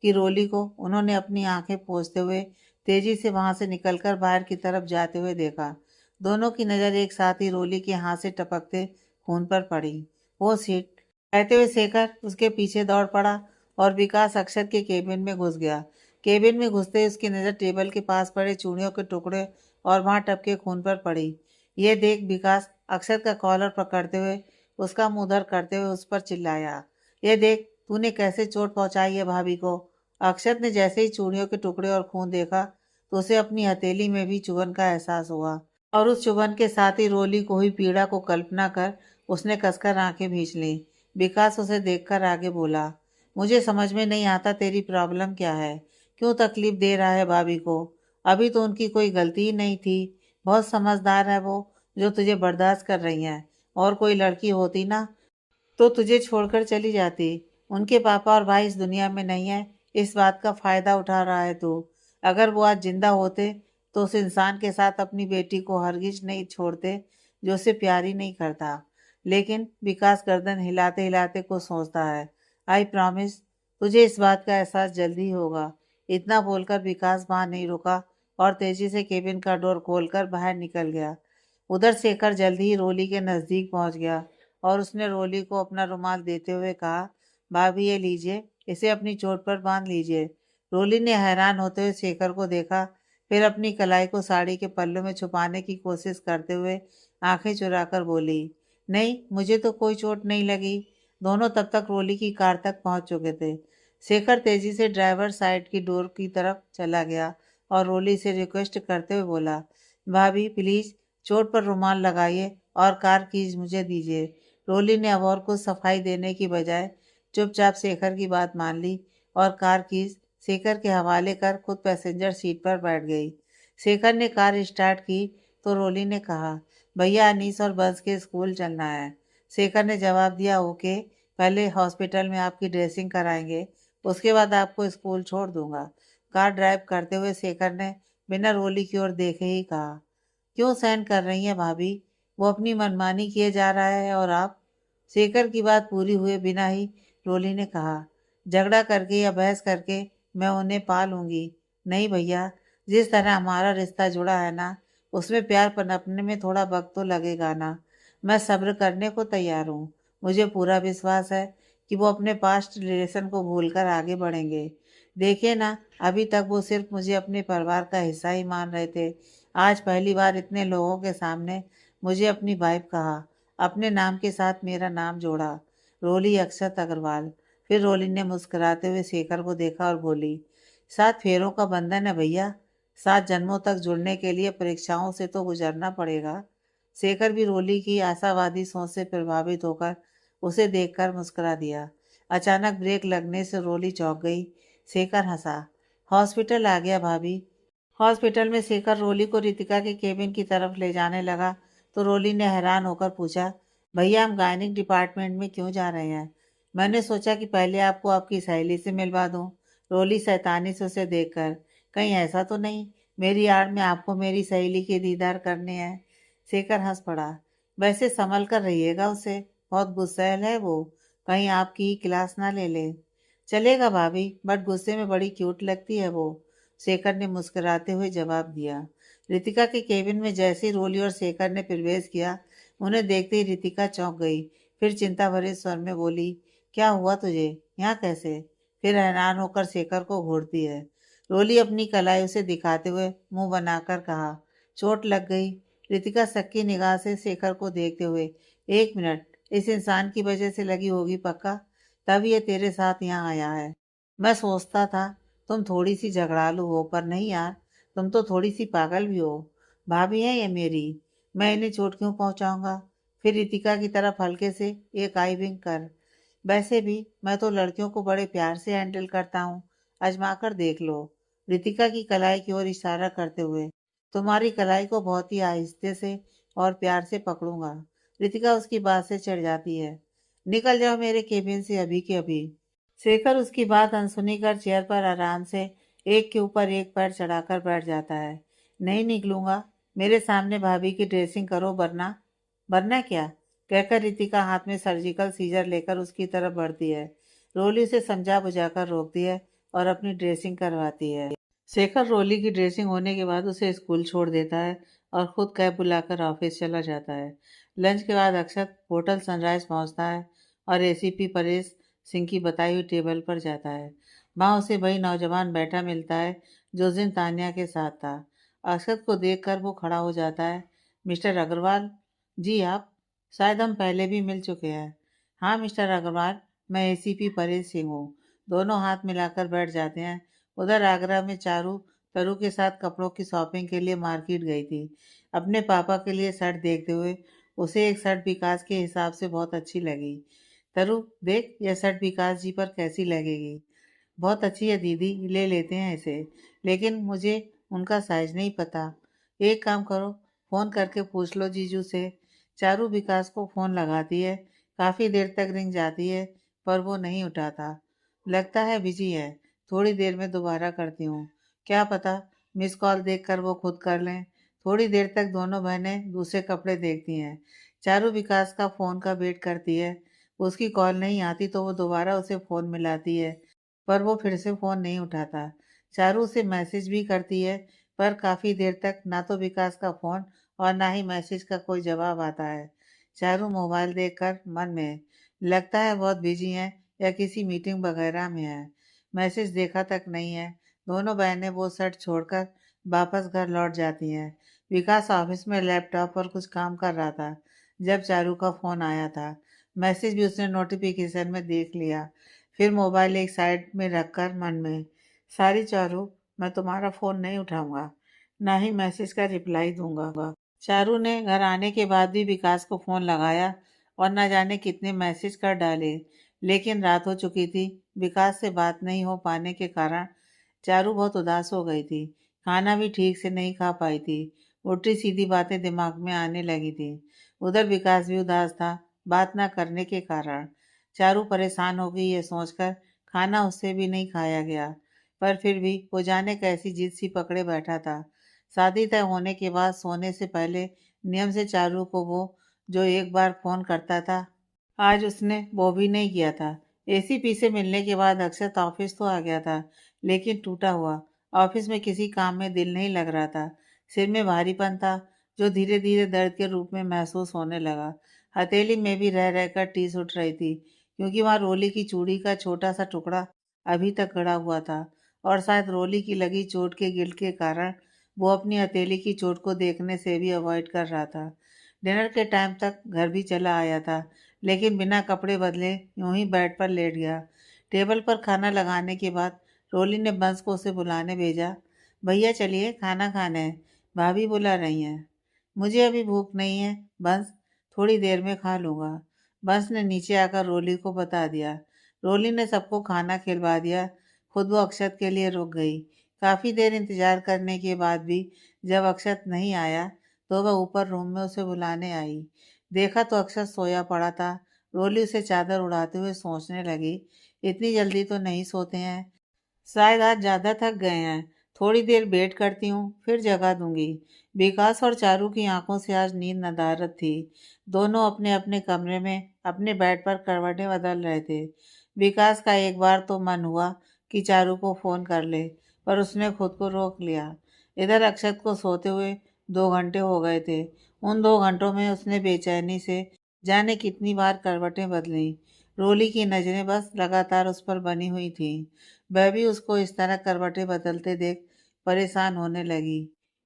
कि रोली को उन्होंने अपनी आंखें पोंछते हुए तेजी से वहां से निकलकर बाहर की तरफ जाते हुए देखा। दोनों की नजर एक साथ ही रोली के हाथ से टपकते खून पर पड़ी। वो सीट कहते हुए शेखर उसके पीछे दौड़ पड़ा और विकास अक्षत के केबिन में घुस गया। केबिन में घुसते ही उसकी नजर टेबल के पास पड़े चूड़ियों के टुकड़े और वहां टपके खून पर पड़ी। ये देख विकास अक्षत का कॉलर पकड़ते हुए उसका मुंह उधर करते हुए उस पर चिल्लाया, ये देख तूने कैसे चोट पहुंचाई है भाभी को। अक्षत ने जैसे ही चूड़ियों के टुकड़े और खून देखा तो उसे अपनी हथेली में भी चुभन का एहसास हुआ, और उस चुभन के साथ ही रोली को हुई पीड़ा को कल्पना कर उसने कसकर आंखें भींच ली। विकास उसे देखकर आगे बोला, मुझे समझ में नहीं आता तेरी प्रॉब्लम क्या है? क्यों तकलीफ दे रहा है भाभी को? अभी तो उनकी कोई गलती ही नहीं थी। बहुत समझदार है वो, जो तुझे बर्दाश्त कर रही है। और कोई लड़की होती ना तो तुझे छोड़कर चली जाती। उनके पापा और भाई इस दुनिया में नहीं है, इस बात का फायदा उठा रहा है तू। अगर वो आज जिंदा होते तो उस इंसान के साथ अपनी बेटी को हरगिज नहीं छोड़ते जो उसे प्यार ही नहीं करता। लेकिन विकास गर्दन हिलाते हिलाते कुछ सोचता है। आई प्रॉमिस तुझे इस बात का एहसास जल्दी होगा। इतना बोलकर विकास वहां नहीं रुका और तेजी से केबिन का डोर खोलकर बाहर निकल गया। उधर शेखर जल्दी ही रोली के नजदीक पहुंच गया और उसने रोली को अपना रुमाल देते हुए कहा, भाभी ये लीजिए, इसे अपनी चोट पर बांध लीजिए। रोली ने हैरान होते हुए शेखर को देखा, फिर अपनी कलाई को साड़ी के पल्लू में छुपाने की कोशिश करते हुए आंखें चुराकर बोली, नहीं मुझे तो कोई चोट नहीं लगी। दोनों तब तक रोली की कार तक पहुंच चुके थे। शेखर तेजी से ड्राइवर साइड की डोर की तरफ चला गया और रोली से रिक्वेस्ट करते हुए बोला, भाभी प्लीज चोट पर रुमाल लगाइए और कार कीज मुझे दीजिए। रोली ने अब और कुछ सफाई देने की बजाय चुपचाप शेखर की बात मान ली और कार कीज शेखर के हवाले कर खुद पैसेंजर सीट पर बैठ गई। शेखर ने कार स्टार्ट की तो रोली ने कहा, भैया अनीस और बस के स्कूल चलना है। शेखर ने जवाब दिया, ओके, पहले हॉस्पिटल में आपकी ड्रेसिंग कराएंगे, उसके बाद आपको स्कूल छोड़ दूंगा। कार ड्राइव करते हुए शेखर ने बिना रोली की ओर देखे ही कहा, क्यों सहन कर रही हैं भाभी? वो अपनी मनमानी किए जा रहा है और आप? शेखर की बात पूरी हुए बिना ही रोली ने कहा, झगड़ा करके या बहस करके मैं उन्हें पा लूंगी? नहीं भैया, जिस तरह हमारा रिश्ता जुड़ा है ना, उसमें प्यार पनपने में थोड़ा वक्त तो लगेगा ना। मैं सब्र करने को तैयार हूँ। मुझे पूरा विश्वास है कि वो अपने पास्ट रिलेशन को भूलकर आगे बढ़ेंगे। देखिए ना, अभी तक वो सिर्फ मुझे अपने परिवार का हिस्सा ही मान रहे थे। आज पहली बार इतने लोगों के सामने मुझे अपनी वाइफ कहा, अपने नाम के साथ मेरा नाम जोड़ा, रोली अक्षत अग्रवाल। फिर रोली ने मुस्कुराते हुए शेखर को देखा और बोली, 7 फेरों का बंधन है भैया, 7 जन्मों तक जुड़ने के लिए परीक्षाओं से तो गुजरना पड़ेगा। शेखर भी रोली की आशावादी सोच से प्रभावित होकर उसे देखकर मुस्कुरा दिया। अचानक ब्रेक लगने से रोली चौंक गई। शेखर हंसा, हॉस्पिटल आ गया भाभी। हॉस्पिटल में शेखर रोली को रितिका के केबिन की तरफ ले जाने लगा तो रोली ने हैरान होकर पूछा, भैया हम गायनिक डिपार्टमेंट में क्यों जा रहे हैं? मैंने सोचा कि पहले आपको आपकी सहेली से मिलवा दूं। रोली शैतानी से उसे देखकर, कहीं ऐसा तो नहीं मेरी आड़ में आपको मेरी सहेली के दीदार करने हैं? शेखर हंस पड़ा, वैसे संभल कर रहिएगा उसे, बहुत गुस्सैल है वो, कहीं आपकी ही क्लास ना ले ले। चलेगा भाभी, बट गुस्से में बड़ी क्यूट लगती है वो, शेखर ने मुस्कुराते हुए जवाब दिया। रितिका के केबिन में जैसे ही रोली और शेखर ने प्रवेश किया, उन्हें देखते ही रितिका चौंक गई। फिर चिंता भरे स्वर में बोली, क्या हुआ तुझे? यहाँ कैसे? फिर हैरान होकर शेखर को घूरती है, रोली अपनी कलाई उसे दिखाते हुए मुंह बनाकर कहा। चोट लग गई? रितिका सक्की निगाह से शेखर को देखते हुए, 1 मिनट, इस इंसान की वजह से लगी होगी पक्का, तब ये तेरे साथ यहाँ आया है। मैं सोचता था तुम थोड़ी सी झगड़ालू हो, पर नहीं यार, तुम तो थोड़ी सी पागल भी हो। भाभी है ये मेरी, मैं इन्हें चोट क्यों पहुंचाऊंगा? फिर रितिका की तरफ हल्के से एक आई विंक कर। वैसे भी मैं तो लड़कियों को बड़े प्यार से हैंडल करता हूँ, आजमा कर देख लो। रितिका की कलाई की ओर इशारा करते हुए, तुम्हारी कलाई को बहुत ही आहिस्ते से और प्यार से पकड़ूंगा। रितिका उसकी बात से चिढ़ जाती है। निकल जाओ मेरे केबिन से अभी के अभी। शेखर उसकी बात अनसुनी कर चेयर पर आराम से एक के ऊपर एक पैर चढ़ाकर बैठ जाता है। नहीं निकलूंगा, मेरे सामने भाभी की ड्रेसिंग करो, वरना। वरना क्या? कहकर रितिका हाथ में सर्जिकल सीजर लेकर उसकी तरफ बढ़ती है। रोली उसे समझा बुझाकर रोकती है और अपनी ड्रेसिंग करवाती है। शेखर रोली की ड्रेसिंग होने के बाद उसे स्कूल छोड़ देता है और खुद कैब बुलाकर ऑफिस चला जाता है। लंच के बाद अक्षत होटल सनराइज पहुंचता है और एसीपी परेश सिंह की बताई हुई टेबल पर जाता है। वहाँ उसे वही नौजवान बैठा मिलता है जो उस दिन तान्या के साथ था। अक्षत को देखकर वो खड़ा हो जाता है। मिस्टर अग्रवाल जी, आप? शायद हम पहले भी मिल चुके हैं। हाँ मिस्टर अग्रवाल, मैं एसीपी परेश सिंह हूँ। दोनों हाथ मिलाकर बैठ जाते हैं। उधर आगरा में चारू तरु के साथ कपड़ों की शॉपिंग के लिए मार्केट गई थी। अपने पापा के लिए शर्ट देखते हुए उसे एक शर्ट विकास के हिसाब से बहुत अच्छी लगी। तरु देख, यह शर्ट विकास जी पर कैसी लगेगी? बहुत अच्छी है दीदी, ले लेते हैं इसे। लेकिन मुझे उनका साइज नहीं पता। एक काम करो, फ़ोन करके पूछ लो जीजू से। चारू विकास को फ़ोन लगाती है। काफ़ी देर तक रिंग जाती है, पर वो नहीं उठाता। लगता है बिजी है, थोड़ी देर में दोबारा करती हूँ। क्या पता मिस कॉल देखकर वो खुद कर लें। थोड़ी देर तक दोनों बहनें दूसरे कपड़े देखती हैं। चारू विकास का फ़ोन का वेट करती है। उसकी कॉल नहीं आती तो वो दोबारा उसे फ़ोन मिलाती है, पर वो फिर से फ़ोन नहीं उठाता। चारू उसे मैसेज भी करती है, पर काफ़ी देर तक ना तो विकास का फ़ोन और ना ही मैसेज का कोई जवाब आता है। चारू मोबाइल देखकर मन में, लगता है बहुत बिजी हैं या किसी मीटिंग वगैरह में है। मैसेज देखा तक नहीं है। दोनों बहनें वो शर्ट छोड़कर वापस घर लौट जाती हैं। विकास ऑफिस में लैपटॉप पर कुछ काम कर रहा था जब चारू का फ़ोन आया था। मैसेज भी उसने नोटिफिकेशन में देख लिया। फिर मोबाइल एक साइड में रखकर मन में, सारी चारू, मैं तुम्हारा फ़ोन नहीं उठाऊंगा, ना ही मैसेज का रिप्लाई दूंगा। चारू ने घर आने के बाद भी विकास को फ़ोन लगाया और न जाने कितने मैसेज कर डाले, लेकिन रात हो चुकी थी। विकास से बात नहीं हो पाने के कारण चारू बहुत उदास हो गई थी। खाना भी ठीक से नहीं खा पाई थी। उल्टी सीधी बातें दिमाग में आने लगी थी। उधर विकास भी उदास था, बात ना करने के कारण। चारू परेशान हो गई ये सोचकर खाना उससे भी नहीं खाया गया, पर फिर भी वो जाने कैसी जिद सी पकड़े बैठा था। शादी तय होने के बाद सोने से पहले नियम से चारू को वो जो एक बार फ़ोन करता था, आज उसने वो भी नहीं किया था। एसीपी से मिलने के बाद अक्षत ऑफिस तो आ गया था, लेकिन टूटा हुआ। ऑफिस में किसी काम में दिल नहीं लग रहा था। सिर में भारीपन था जो धीरे धीरे दर्द के रूप में महसूस होने लगा। हथेली में भी रह रहकर टीस उठ रही थी, क्योंकि वहाँ रोली की चूड़ी का छोटा सा टुकड़ा अभी तक गड़ा हुआ था, और शायद रोली की लगी चोट के गिल्ट के कारण वो अपनी हथेली की चोट को देखने से भी अवॉइड कर रहा था। डिनर के टाइम तक घर भी चला आया था, लेकिन बिना कपड़े बदले यूं ही बेड पर लेट गया। टेबल पर खाना लगाने के बाद रोली ने बंस को उसे बुलाने भेजा। भैया चलिए, खाना खाना है, भाभी बुला रही हैं। मुझे अभी भूख नहीं है बंस, थोड़ी देर में खा लूँगा। बंस ने नीचे आकर रोली को बता दिया। रोली ने सबको खाना खिलवा दिया। खुद वो अक्षत के लिए रुक गई। काफ़ी देर इंतजार करने के बाद भी जब अक्षत नहीं आया तो वह ऊपर रूम में उसे बुलाने आई। देखा तो अक्षत सोया पड़ा था। रोली उसे चादर उड़ाते हुए सोचने लगी, इतनी जल्दी तो नहीं सोते हैं, शायद आज ज़्यादा थक गए हैं। थोड़ी देर वेट करती हूँ, फिर जगा दूंगी। विकास और चारू की आंखों से आज नींद नदारद थी। दोनों अपने अपने कमरे में अपने बेड पर करवटें बदल रहे थे। विकास का एक बार तो मन हुआ कि चारू को फ़ोन कर ले, पर उसने खुद को रोक लिया। इधर अक्षत को सोते हुए 2 घंटे हो गए थे। उन 2 घंटों में उसने बेचैनी से जाने कितनी बार करवटें बदली। रोली की नजरें बस लगातार उस पर बनी हुई थीं। वह भी उसको इस तरह करवटें बदलते देख परेशान होने लगी।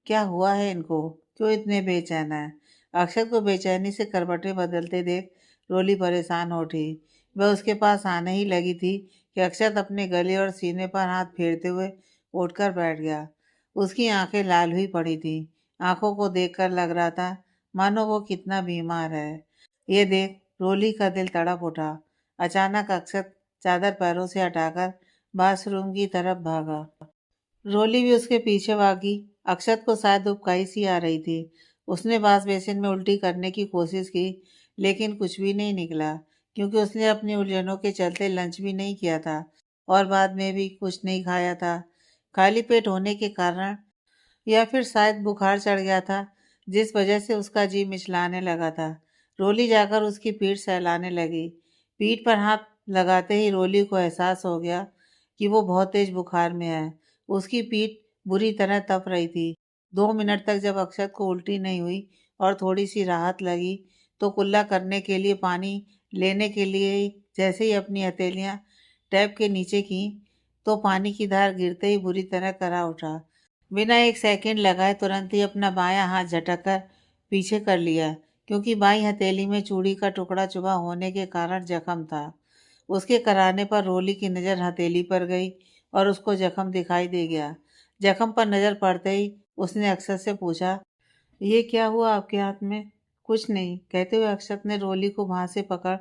क्या हुआ है इनको? क्यों इतने बेचैन है? अक्षत को बेचैनी से करवटें बदलते देख रोली परेशान हो उठी। वह उसके पास आने ही लगी थी कि अक्षत अपने गले और सीने पर हाथ फेरते हुए उठकर बैठ गया। उसकी आंखें लाल हुई पड़ी थी। आंखों को देखकर लग रहा था मानो वो कितना बीमार है। ये देख रोली का दिल तड़प उठा। अचानक अक्षत चादर पैरों से हटाकर बाथरूम की तरफ भागा। रोली भी उसके पीछे भागी। अक्षत को शायद उबकाई सी आ रही थी। उसने वॉश बेसिन में उल्टी करने की कोशिश की, लेकिन कुछ भी नहीं निकला, क्योंकि उसने अपनी उलझनों के चलते लंच भी नहीं किया था और बाद में भी कुछ नहीं खाया था। खाली पेट होने के कारण या फिर शायद बुखार चढ़ गया था, जिस वजह से उसका जी मिचलाने लगा था। रोली जाकर उसकी पीठ सहलाने लगी। पीठ पर हाथ लगाते ही रोली को एहसास हो गया कि वो बहुत तेज बुखार में है। उसकी पीठ बुरी तरह तप रही थी। 2 मिनट तक जब अक्षत को उल्टी नहीं हुई और थोड़ी सी राहत लगी, तो कुल्ला करने के लिए पानी लेने के लिए जैसे ही अपनी हथेलियां टैप के नीचे की, तो पानी की धार गिरते ही बुरी तरह करा उठा। बिना एक सेकंड लगाए तुरंत ही अपना बायां हाथ झटक कर पीछे कर लिया, क्योंकि बाईं हथेली में चूड़ी का टुकड़ा चुभा होने के कारण जख्म था। उसके कराने पर रोली की नज़र हथेली पर गई और उसको जख्म दिखाई दे गया। जख्म पर नज़र पड़ते ही उसने अक्षत से पूछा, ये क्या हुआ आपके हाथ में? कुछ नहीं, कहते हुए अक्षत ने रोली को वहां से पकड़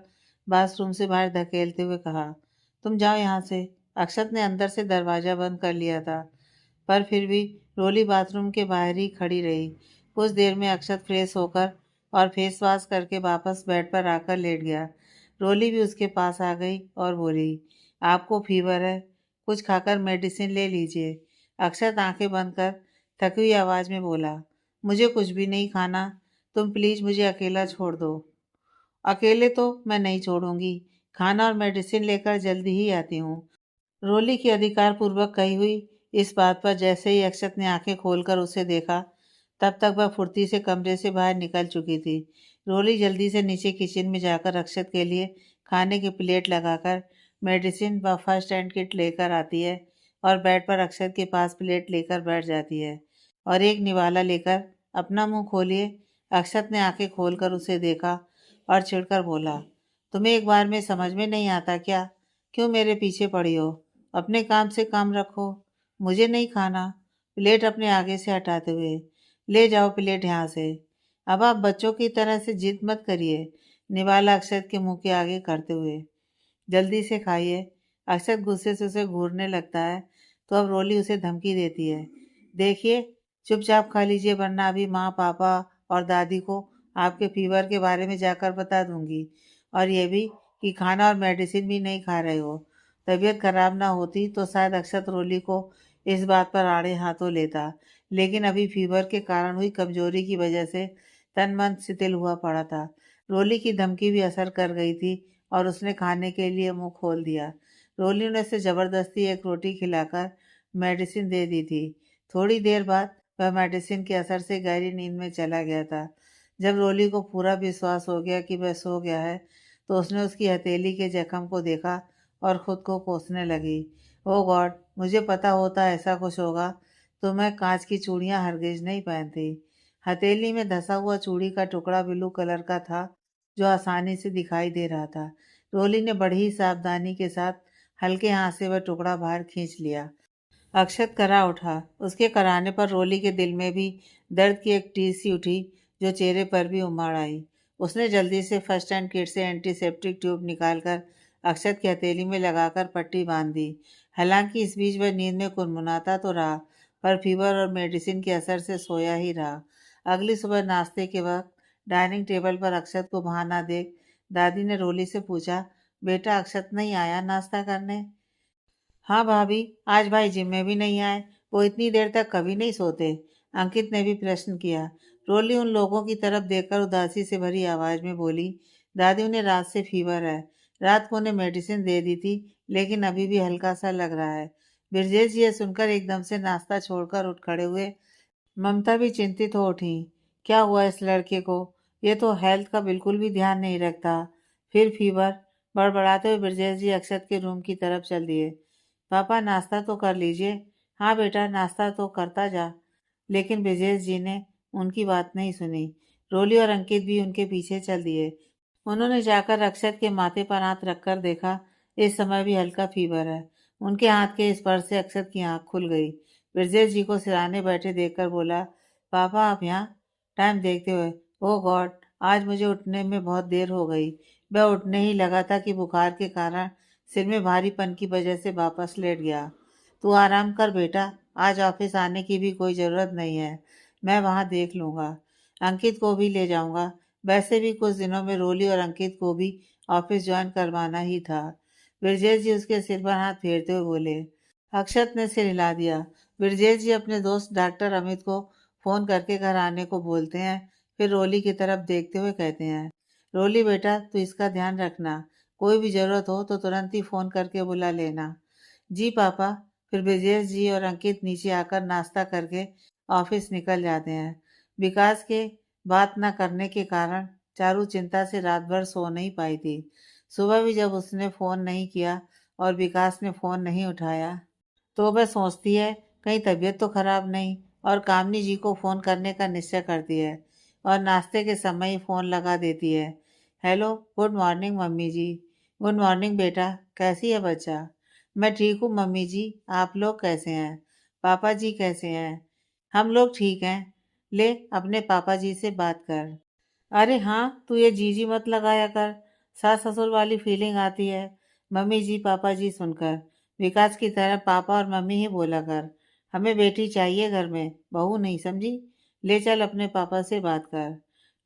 बाथरूम से बाहर धकेलते हुए कहा, तुम जाओ यहाँ से। अक्षत ने अंदर से दरवाजा बंद कर लिया था, पर फिर भी रोली बाथरूम के बाहर ही खड़ी रही। कुछ देर में अक्षत फ्रेश होकर और फेस वॉश करके वापस बेड पर आकर लेट गया। रोली भी उसके पास आ गई और बोली, आपको फीवर है, कुछ खाकर मेडिसिन ले लीजिए। अक्षत आंखें बंद कर थकी हुई आवाज में बोला, मुझे कुछ भी नहीं खाना, तुम प्लीज मुझे अकेला छोड़ दो। अकेले तो मैं नहीं छोड़ूंगी, खाना और मेडिसिन लेकर जल्दी ही आती हूँ। रोली की अधिकार पूर्वक कही हुई इस बात पर जैसे ही अक्षत ने आंखें खोलकर उसे देखा, तब तक वह फुर्ती से कमरे से बाहर निकल चुकी थी। रोली जल्दी से नीचे किचन में जाकर अक्षत के लिए खाने की प्लेट लगाकर मेडिसिन व फर्स्ट एड किट लेकर आती है और बेड पर अक्षत के पास प्लेट लेकर बैठ जाती है और एक निवाला लेकर, अपना मुंह खोलिए। अक्षत ने आंखें खोलकर उसे देखा और चिढ़कर बोला, तुम्हें एक बार में समझ में नहीं आता क्या? क्यों मेरे पीछे पड़ी हो? अपने काम से काम रखो। मुझे नहीं खाना। प्लेट अपने आगे से हटाते हुए, ले जाओ प्लेट यहाँ से। अब आप बच्चों की तरह से जिद मत करिए, निवाला अक्षत के मुंह के आगे करते हुए, जल्दी से खाइए। अक्षत गुस्से से उसे घूरने लगता है, तो अब रोली उसे धमकी देती है, देखिए, चुपचाप खा लीजिए, वरना अभी माँ पापा और दादी को आपके फीवर के बारे में जाकर बता दूंगी, और ये भी कि खाना और मेडिसिन भी नहीं खा रहे हो। तबीयत खराब ना होती तो शायद अक्षत रोली को इस बात पर आड़े हाथों लेता, लेकिन अभी फीवर के कारण हुई कमजोरी की वजह से तन मन शिथिल हुआ पड़ा था। रोली की धमकी भी असर कर गई थी और उसने खाने के लिए मुंह खोल दिया। रोली ने उसे जबरदस्ती एक रोटी खिलाकर मेडिसिन दे दी थी। थोड़ी देर बाद वह मेडिसिन के असर से गहरी नींद में चला गया था। जब रोली को पूरा विश्वास हो गया कि वह सो गया है, तो उसने उसकी हथेली के जख्म को देखा और खुद को कोसने लगी। ओ गॉड, मुझे पता होता ऐसा कुछ होगा तो मैं कांच की चूड़ियां हरगिज नहीं पहनती। हथेली में धसा हुआ चूड़ी का टुकड़ा ब्लू कलर का था, जो आसानी से दिखाई दे रहा था। रोली ने बड़ी ही सावधानी के साथ हल्के हाथ से वह टुकड़ा बाहर खींच लिया। अक्षत करा उठा। उसके कराने पर रोली के दिल में भी दर्द की एक टीस सी उठी, जो चेहरे पर भी उमड़ आई। उसने जल्दी से फर्स्ट एड किट से एंटीसेप्टिक ट्यूब निकालकर अक्षत की हथेली में लगाकर पट्टी बांध दी। हालांकि इस बीच वह नींद में कुनमुनाता तो रहा, पर फीवर और मेडिसिन के असर से सोया ही रहा। अगली सुबह नाश्ते के वक्त डाइनिंग टेबल पर अक्षत को वहां ना देख दादी ने रोली से पूछा, बेटा अक्षत नहीं आया नाश्ता करने? हाँ भाभी, आज भाई जिम में भी नहीं आए। वो इतनी देर तक कभी नहीं सोते। अंकित ने भी प्रश्न किया। रोली उन लोगों की तरफ देखकर उदासी से भरी आवाज में बोली, दादी उन्हें रात से फीवर है। रात को उन्हें मेडिसिन दे दी थी, लेकिन अभी भी हल्का सा लग रहा है। ब्रजेश जी ये सुनकर एकदम से नाश्ता छोड़कर उठ खड़े हुए। ममता भी चिंतित हो उठी। क्या हुआ इस लड़के को? ये तो हेल्थ का बिल्कुल भी ध्यान नहीं रखता। फिर फीवर? बड़बड़ाते हुए ब्रजेश जी अक्षत के रूम की तरफ चल दिए। पापा नाश्ता तो कर लीजिए। हाँ बेटा नाश्ता तो करता जा। लेकिन ब्रजेश जी ने उनकी बात नहीं सुनी। रोली और अंकित भी उनके पीछे चल दिए। उन्होंने जाकर अक्षत के माथे पर हाथ रखकर देखा। इस समय भी हल्का फीवर है। उनके हाथ के स्पर्श से अक्षत की आंख खुल गई। ब्रजेश जी को सिराने बैठे देखकर बोला, पापा आप यहाँ? टाइम देखते हुए, ओह गॉड, आज मुझे उठने में बहुत देर हो गई। मैं उठने ही लगा था कि बुखार के कारण सिर में भारीपन की वजह से वापस लेट गया। तू आराम कर बेटा, आज ऑफिस आने की भी कोई ज़रूरत नहीं है। मैं वहाँ देख लूँगा। अंकित को भी ले जाऊँगा। वैसे भी कुछ दिनों में रोली और अंकित को भी ऑफिस ज्वाइन करवाना ही था। ब्रजेश जी उसके सिर पर हाथ फेरते हुए बोले। अक्षत ने सिर हिला दिया। ब्रजेश जी अपने दोस्त डॉक्टर अमित को फ़ोन करके घर आने को बोलते हैं। फिर रोली की तरफ देखते हुए कहते हैं, रोली बेटा तू इसका ध्यान रखना। कोई भी ज़रूरत हो तो तुरंत ही फ़ोन करके बुला लेना। जी पापा। फिर ब्रजेश जी और अंकित नीचे आकर नाश्ता करके ऑफिस निकल जाते हैं। विकास के बात न करने के कारण चारू चिंता से रात भर सो नहीं पाई थी। सुबह भी जब उसने फ़ोन नहीं किया और विकास ने फ़ोन नहीं उठाया तो वह सोचती है कहीं तबीयत तो खराब नहीं, और कामनी जी को फ़ोन करने का निश्चय करती है और नाश्ते के समय ही फ़ोन लगा देती है। हेलो, गुड मॉर्निंग मम्मी जी। गुड मॉर्निंग बेटा, कैसी है बच्चा? मैं ठीक हूँ मम्मी जी, आप लोग कैसे हैं? पापा जी कैसे हैं? हम लोग ठीक हैं। ले अपने पापा जी से बात कर। अरे हाँ, तू ये जीजी मत लगाया कर। सास ससुर वाली फीलिंग आती है। मम्मी जी पापा जी सुनकर विकास की तरह पापा और मम्मी ही बोला कर। हमें बेटी चाहिए घर में, बहू नहीं, समझी? ले चल अपने पापा से बात कर।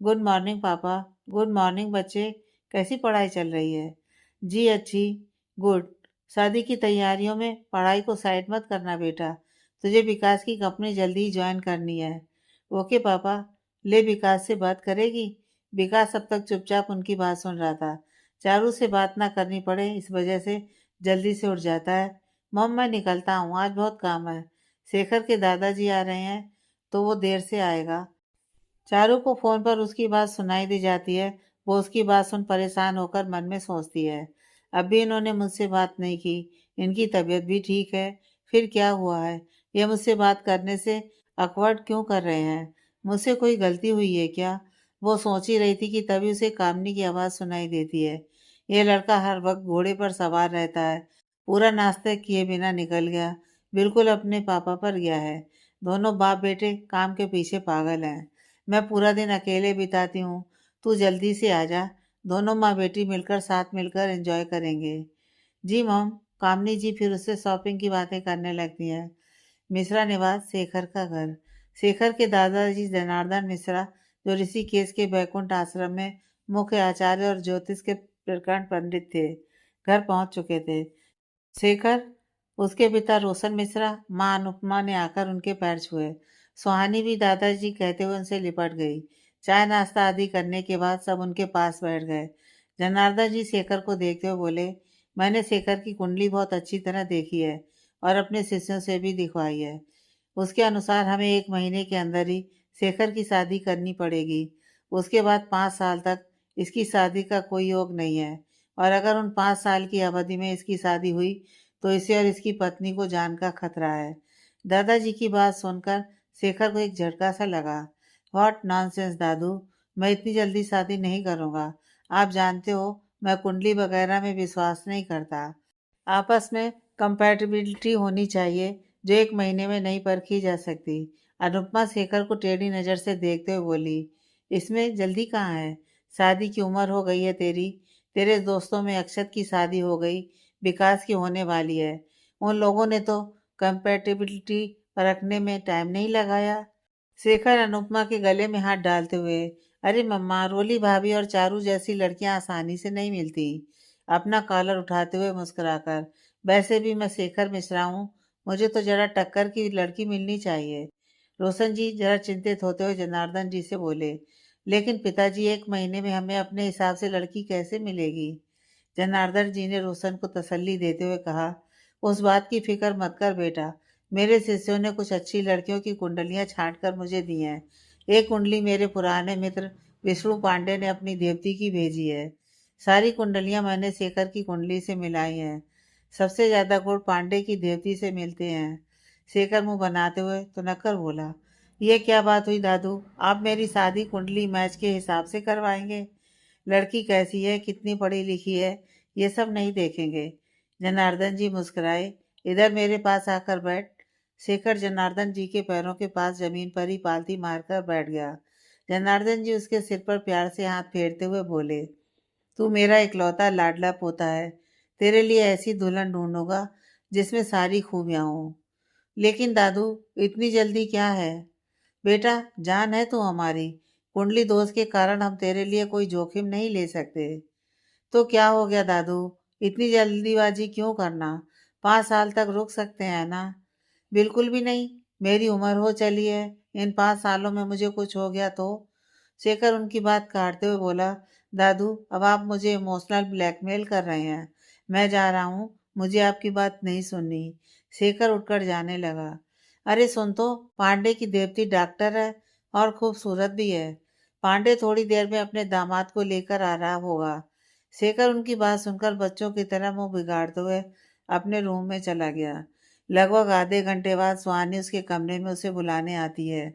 गुड मॉर्निंग पापा। गुड मॉर्निंग बच्चे। कैसी पढ़ाई चल रही है? जी अच्छी। गुड। शादी की तैयारियों में पढ़ाई को साइड मत करना बेटा। तुझे विकास की कंपनी जल्दी ही ज्वाइन करनी है। ओके पापा। ले विकास से बात करेगी? विकास अब तक चुपचाप उनकी बात सुन रहा था। चारू से बात ना करनी पड़े इस वजह से जल्दी से उठ जाता है। मम्म मैं निकलता हूँ, आज बहुत काम है। शेखर के दादाजी आ रहे हैं तो वो देर से आएगा। चारू को फोन पर उसकी बात सुनाई दी जाती है। वो उसकी बात सुन परेशान होकर मन में सोचती है, अब भी इन्होंने मुझसे बात नहीं की। इनकी तबीयत भी ठीक है, फिर क्या हुआ है? ये मुझसे बात करने से अकवर्ड क्यों कर रहे हैं? मुझसे कोई गलती हुई है क्या? वो सोच ही रही थी कि तभी उसे कामनी की आवाज़ सुनाई देती है। ये लड़का हर वक्त घोड़े पर सवार रहता है। पूरा नाश्ता किए बिना निकल गया। बिल्कुल अपने पापा पर गया है। दोनों बाप बेटे काम के पीछे पागल हैं। मैं पूरा दिन अकेले बिताती हूँ। तू जल्दी से आ जा। दोनों माँ बेटी मिलकर साथ मिलकर एंजॉय करेंगे। जी मॉम। कामनी जी फिर उससे शॉपिंग की बातें करने लगती हैं। मिश्रा निवास शेखर का घर। शेखर के दादाजी जनार्दन मिश्रा, जो ऋषिकेश के बैकुंठ आश्रम में मुख्य आचार्य और ज्योतिष के प्रकांड पंडित थे, घर पहुंच चुके थे। शेखर, उसके पिता रोशन मिश्रा, मां अनुपमा ने आकर उनके पैर छुए। सुहानी भी दादाजी कहते हुए उनसे लिपट गई। चाय नाश्ता आदि करने के बाद सब उनके पास बैठ गए। जनार्दन जी शेखर को देखते हुए बोले, मैंने शेखर की कुंडली बहुत अच्छी तरह देखी है और अपने शिष्यों से भी दिखवाई है। उसके अनुसार हमें 1 महीने के अंदर ही शेखर की शादी करनी पड़ेगी। उसके बाद 5 साल तक इसकी शादी का कोई योग नहीं है, और अगर उन 5 साल की अवधि में इसकी शादी हुई तो इसे और इसकी पत्नी को जान का खतरा है। दादाजी की बात सुनकर शेखर को एक झटका सा लगा। व्हाट नॉनसेंस दादू, मैं इतनी जल्दी शादी नहीं करूँगा। आप जानते हो मैं कुंडली वगैरह में विश्वास नहीं करता। आपस में कंपैटिबिलिटी होनी चाहिए जो 1 महीने में नहीं परखी जा सकती। अनुपमा शेखर को टेढ़ी नज़र से देखते हुए बोली, इसमें जल्दी कहाँ है? शादी की उम्र हो गई है तेरी। तेरे दोस्तों में अक्षत की शादी हो गई, विकास की होने वाली है। उन लोगों ने तो कंपैटिबिलिटी परखने में टाइम नहीं लगाया। शेखर अनुपमा के गले में हाथ डालते हुए, अरे मम्मा, रोली भाभी और चारू जैसी लड़कियां आसानी से नहीं मिलती। अपना कॉलर उठाते हुए मुस्कुराकर, वैसे भी मैं शेखर मिश्रा हूँ, मुझे तो जरा टक्कर की लड़की मिलनी चाहिए। रोशन जी जरा चिंतित होते हुए जनार्दन जी से बोले, लेकिन पिताजी 1 महीने में हमें अपने हिसाब से लड़की कैसे मिलेगी? जनार्दन जी ने रोशन को तसल्ली देते हुए कहा, उस बात की फिक्र मत कर बेटा। मेरे शिष्यों ने कुछ अच्छी लड़कियों की कुंडलियां छांट कर मुझे दी हैं। एक कुंडली मेरे पुराने मित्र विष्णु पांडे ने अपनी देवती की भेजी है। सारी कुंडलियां मैंने शेखर की कुंडली से मिलाई हैं। सबसे ज्यादा गुण पांडे की देवती से मिलते हैं। शेखर मुंह बनाते हुए तो नक्कर बोला, ये क्या बात हुई दादू? आप मेरी शादी कुंडली मैच के हिसाब से करवाएंगे? लड़की कैसी है, कितनी पढ़ी लिखी है, ये सब नहीं देखेंगे? जनार्दन जी मुस्कुराए। इधर मेरे पास आकर बैठ। शेखर जनार्दन जी के पैरों के पास जमीन पर ही पालती मारकर बैठ गया। जनार्दन जी उसके सिर पर प्यार से हाथ फेरते हुए बोले, तू मेरा इकलौता लाडला पोता है। तेरे लिए ऐसी दुल्हन ढूंढूंगा जिसमें सारी खूबियां हों। लेकिन दादू, इतनी जल्दी क्या है? बेटा, जान है तू हमारी। कुंडली दोष के कारण हम तेरे लिए कोई जोखिम नहीं ले सकते। तो क्या हो गया दादू? इतनी जल्दीबाजी क्यों करना? 5 साल तक रुक सकते हैं ना? बिल्कुल भी नहीं। मेरी उम्र हो चली है। इन 5 सालों में मुझे कुछ हो गया तो? शेखर उनकी बात काटते हुए बोला, दादू, अब आप मुझे इमोशनल ब्लैकमेल कर रहे हैं। मैं जा रहा हूँ। मुझे आपकी बात नहीं सुननी। शेखर उठकर जाने लगा। अरे सुन तो, पांडे की देवती डॉक्टर है और खूबसूरत भी है। पांडे थोड़ी देर में अपने दामाद को लेकर आ रहा होगा। शेखर उनकी बात सुनकर बच्चों की तरह मुंह बिगाड़ते हुए अपने रूम में चला गया। लगभग आधे घंटे बाद सुहानी उसके कमरे में उसे बुलाने आती है।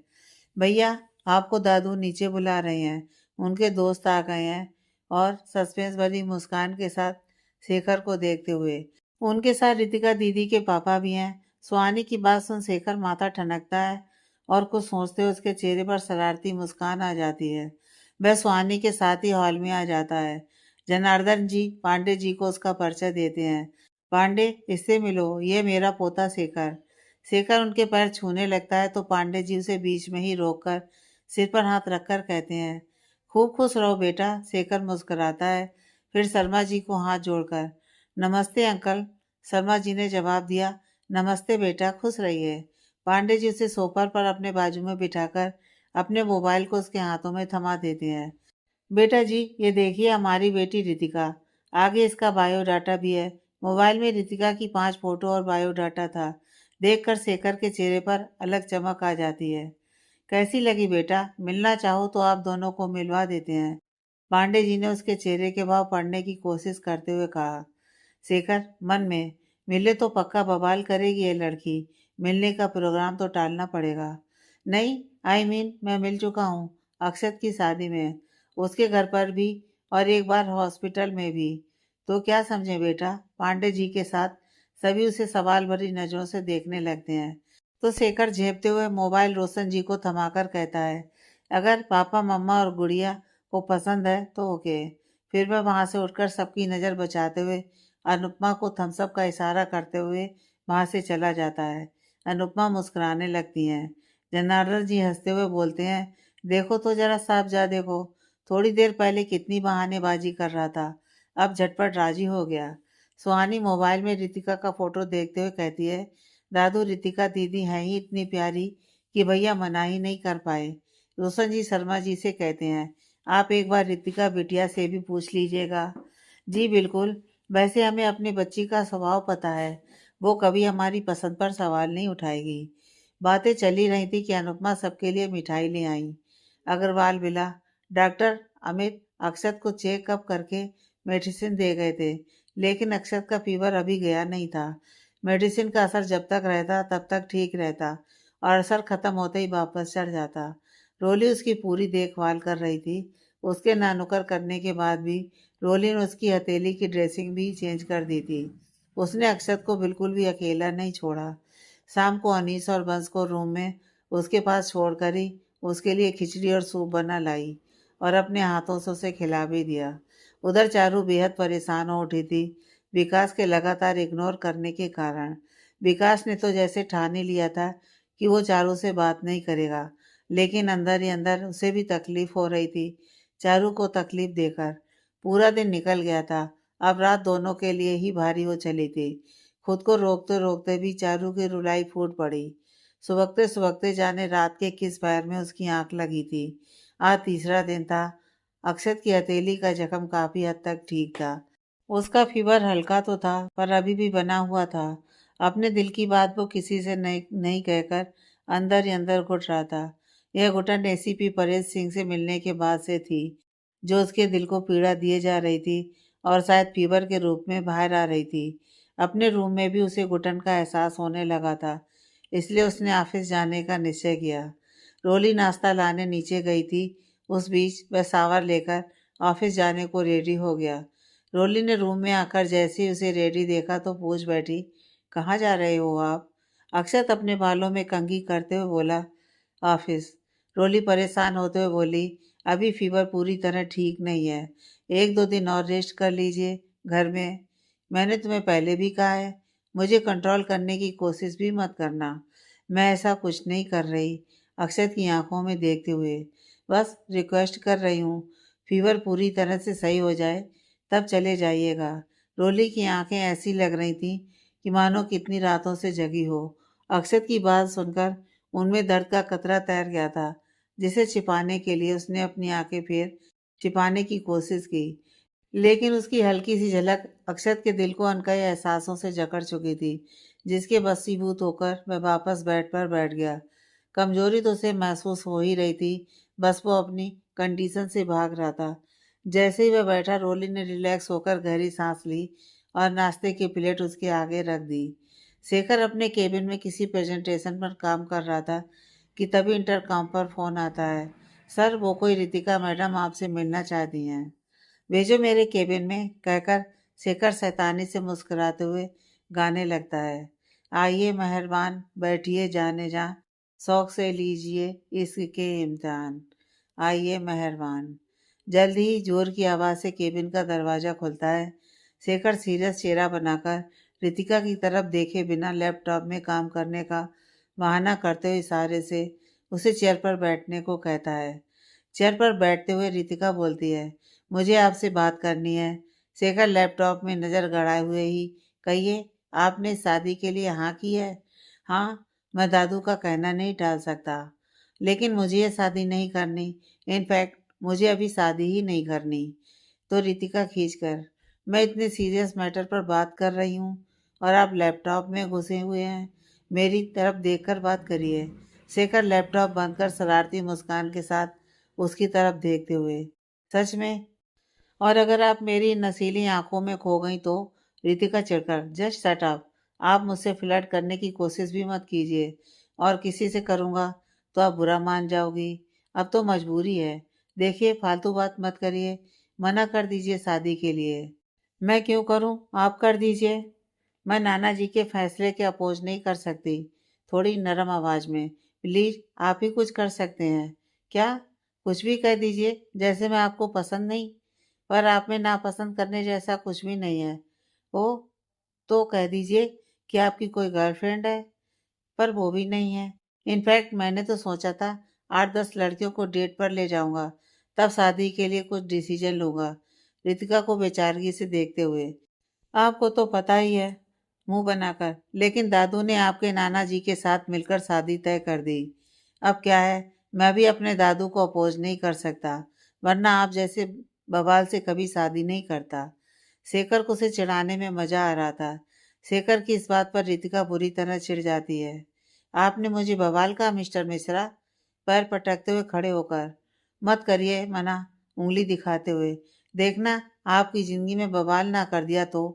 भैया, आपको दादू नीचे बुला रहे हैं। उनके दोस्त आ गए हैं। और सस्पेंस भरी मुस्कान के साथ शेखर को देखते हुए, उनके साथ रितिका दीदी के पापा भी हैं। सुहानी की बात सुन शेखर माथा ठनकता है और कुछ सोचते हुए उसके चेहरे पर शरारती मुस्कान आ जाती है। वह सुहानी के साथ ही हॉल में आ जाता है। जनार्दन जी पांडे जी को उसका परिचय देते हैं। पांडे, इससे मिलो, ये मेरा पोता शेखर। शेखर उनके पैर छूने लगता है तो पांडे जी उसे बीच में ही रोककर सिर पर हाथ रखकर कहते हैं, खूब खुश रहो बेटा। शेखर मुस्कुराता है, फिर शर्मा जी को हाथ जोड़कर, नमस्ते अंकल। शर्मा जी ने जवाब दिया, नमस्ते बेटा, खुश रहिए। पांडे जी उसे सोफा पर अपने बाजू में बिठाकर अपने मोबाइल को उसके हाथों में थमा देते हैं। बेटा जी, ये देखिए हमारी बेटी रितिका। आगे इसका बायोडाटा भी है। मोबाइल में रितिका की 5 फोटो और बायोडाटा था। देखकर शेखर के चेहरे पर अलग चमक आ जाती है। कैसी लगी बेटा? मिलना चाहो तो आप दोनों को मिलवा देते हैं। पांडे जी ने उसके चेहरे के भाव पढ़ने की कोशिश करते हुए कहा। शेखर मन में, मिले तो पक्का बवाल करेगी ये लड़की। मिलने का प्रोग्राम तो टालना पड़ेगा। नहीं, मैं मिल चुका हूँ। अक्षत की शादी में, उसके घर पर भी, और एक बार हॉस्पिटल में भी। तो क्या समझे बेटा? पांडे जी के साथ सभी उसे सवाल भरी नजरों से देखने लगते हैं। तो शेखर झेपते हुए मोबाइल रोशन जी को थमाकर कहता है, अगर पापा मम्मा और गुड़िया को पसंद है तो ओके। फिर वह वहां से उठकर सबकी नज़र बचाते हुए अनुपमा को थम्सअप का इशारा करते हुए वहां से चला जाता है। अनुपमा मुस्कुराने लगती हैं। जनार्दन जी हंसते हुए बोलते हैं, देखो तो जरा साहब जा देखो, थोड़ी देर पहले कितनी बहानेबाजी कर रहा था, अब झटपट राजी हो गया। सुहानी मोबाइल में रितिका का फोटो देखते हुए कहती है, दादू, रितिका दीदी है ही इतनी प्यारी कि भैया मना ही नहीं कर पाए। रोशन जी शर्मा जी से कहते हैं, आप एक बार रितिका बिटिया से भी पूछ लीजिएगा। जी बिल्कुल। वैसे हमें अपनी बच्ची का स्वभाव पता है। वो कभी हमारी पसंद पर सवाल नहीं उठाएगी। बातें चली रही थी कि अनुपमा सबके लिए मिठाई ले आई। अग्रवाल मिला। डॉक्टर अमित अक्षत को चेकअप करके मेडिसिन दे गए थे, लेकिन अक्षत का फीवर अभी गया नहीं था। मेडिसिन का असर जब तक रहता तब तक ठीक रहता और असर खत्म होते ही वापस चढ़ जाता। रोली उसकी पूरी देखभाल कर रही थी। उसके नानुकर करने के बाद भी रोली ने उसकी हथेली की ड्रेसिंग भी चेंज कर दी थी। उसने अक्षत को बिल्कुल भी अकेला नहीं छोड़ा। शाम को अनीस और बंस को रूम में उसके पास छोड़कर ही उसके लिए खिचड़ी और सूप बना लाई और अपने हाथों से उसे खिला भी दिया। उधर चारू बेहद परेशान हो उठी थी, विकास के लगातार इग्नोर करने के कारण। विकास ने तो जैसे ठान ही लिया था कि वो चारू से बात नहीं करेगा, लेकिन अंदर ही अंदर उसे भी तकलीफ हो रही थी चारू को तकलीफ देकर। पूरा दिन निकल गया था, अब रात दोनों के लिए ही भारी हो चली थी। खुद को रोकते रोकते भी चारू की रुलाई फूट पड़ी। सुबकते सुबकते जाने रात के किस पैर में उसकी आंख लगी थी। आज तीसरा दिन था। अक्षत की हथेली का जख्म काफी हद तक ठीक था। उसका फीवर हल्का तो था पर अभी भी बना हुआ था। अपने दिल की बात वो किसी से नहीं नहीं कहकर अंदर ही अंदर घुट रहा था। यह घुटन एसीपी परेश सिंह से मिलने के बाद से थी। जो उसके दिल को पीड़ा दिए जा रही थी और शायद फीवर के रूप में बाहर आ रही थी। अपने रूम में भी उसे घुटन का एहसास होने लगा था, इसलिए उसने ऑफिस जाने का निश्चय किया। रोली नाश्ता लाने नीचे गई थी। उस बीच वह शावर लेकर ऑफिस जाने को रेडी हो गया। रोली ने रूम में आकर जैसे ही उसे रेडी देखा तो पूछ बैठी, कहाँ जा रहे हो आप? अक्षत अपने बालों में कंघी करते हुए बोला, ऑफिस। रोली परेशान होते हुए बोली, अभी फीवर पूरी तरह ठीक नहीं है, 1-2 दिन और रेस्ट कर लीजिए घर में। मैंने तुम्हें पहले भी कहा है, मुझे कंट्रोल करने की कोशिश भी मत करना। मैं ऐसा कुछ नहीं कर रही, अक्षत की आंखों में देखते हुए। बस रिक्वेस्ट कर रही हूँ, फीवर पूरी तरह से सही हो जाए तब चले जाइएगा। रोली की आंखें ऐसी लग रही थीं कि मानो कितनी रातों से जगी हो। अक्षत की बात सुनकर उनमें दर्द का कतरा तैर गया था, जिसे छिपाने के लिए उसने अपनी आंखें फिर छिपाने की कोशिश की, लेकिन उसकी हल्की सी झलक अक्षत के दिल को अनकहे एहसासों से जकड़ चुकी थी, जिसके वशीभूत होकर वह वापस बेड पर बैठ गया। कमजोरी तो उसे महसूस हो ही रही थी, बस वो अपनी कंडीशन से भाग रहा था। जैसे ही वह बैठा, रोली ने रिलैक्स होकर गहरी सांस ली और नाश्ते की प्लेट उसके आगे रख दी। शेखर अपने केबिन में किसी प्रेजेंटेशन पर काम कर रहा था कि तभी इंटरकॉम पर फोन आता है। सर, वो कोई रितिका मैडम आपसे मिलना चाहती हैं। भेजो मेरे केबिन में, कहकर शेखर शैतानी से मुस्कुराते हुए गाने लगता है। आइए मेहरबान, बैठिए जाने जा, शौक से लीजिए इसके इम्तिहान। आइए मेहरबान। जल्द ही जोर की आवाज़ से केबिन का दरवाज़ा खुलता है। शेखर सीरियस चेहरा बनाकर रितिका की तरफ देखे बिना लैपटॉप में काम करने का बहाना करते हुए इशारे से उसे चेयर पर बैठने को कहता है। चेयर पर बैठते हुए रितिका बोलती है, मुझे आपसे बात करनी है। शेखर लैपटॉप में नज़र गड़ाए हुए ही, कहिए, आपने शादी के लिए हाँ की है? हाँ, मैं दादू का कहना नहीं टाल सकता, लेकिन मुझे ये शादी नहीं करनी। इनफैक्ट मुझे अभी शादी ही नहीं करनी। तो रितिका खींचकर, मैं इतने सीरियस मैटर पर बात कर रही हूँ और आप लैपटॉप में घुसे हुए हैं। मेरी तरफ देखकर बात करिए। शेखर लैपटॉप बंद कर शरारती मुस्कान के साथ उसकी तरफ देखते हुए, सच में? और अगर आप मेरी नशीली आंखों में खो गई तो? रितिका चिढ़कर, जस्ट शट अप। आप मुझसे फ्लर्ट करने की कोशिश भी मत कीजिए, और किसी से करूँगा तो आप बुरा मान जाओगी। अब तो मजबूरी है। देखिए, फालतू बात मत करिए, मना कर दीजिए शादी के लिए। मैं क्यों करूं? आप कर दीजिए। मैं नाना जी के फैसले के अपोज नहीं कर सकती। थोड़ी नरम आवाज में, प्लीज आप ही कुछ कर सकते हैं। क्या? कुछ भी कह दीजिए, जैसे मैं आपको पसंद नहीं। पर आप में नापसंद करने जैसा कुछ भी नहीं है। ओ, तो कह दीजिए कि आपकी कोई गर्लफ्रेंड है, पर वो भी नहीं है। इनफैक्ट मैंने तो सोचा था 8-10 लड़कियों को डेट पर ले जाऊंगा, तब शादी के लिए कुछ डिसीजन लूंगा। रितिका को बेचारगी से देखते हुए, आपको तो पता ही है, मुंह बनाकर, लेकिन दादू ने आपके नाना जी के साथ मिलकर शादी तय कर दी। अब क्या है, मैं भी अपने दादू को अपोज नहीं कर सकता, वरना आप जैसे बवाल से कभी शादी नहीं करता। शेखर को उसे चिढ़ाने में मजा आ रहा था। शेखर की इस बात पर रितिका बुरी तरह चिढ़ जाती है। आपने मुझे बवाल कहा मिस्टर मिश्रा? पैर पटकते हुए खड़े होकर, मत करिए मना, उंगली दिखाते हुए। देखना, आपकी जिंदगी में बवाल ना कर दिया तो।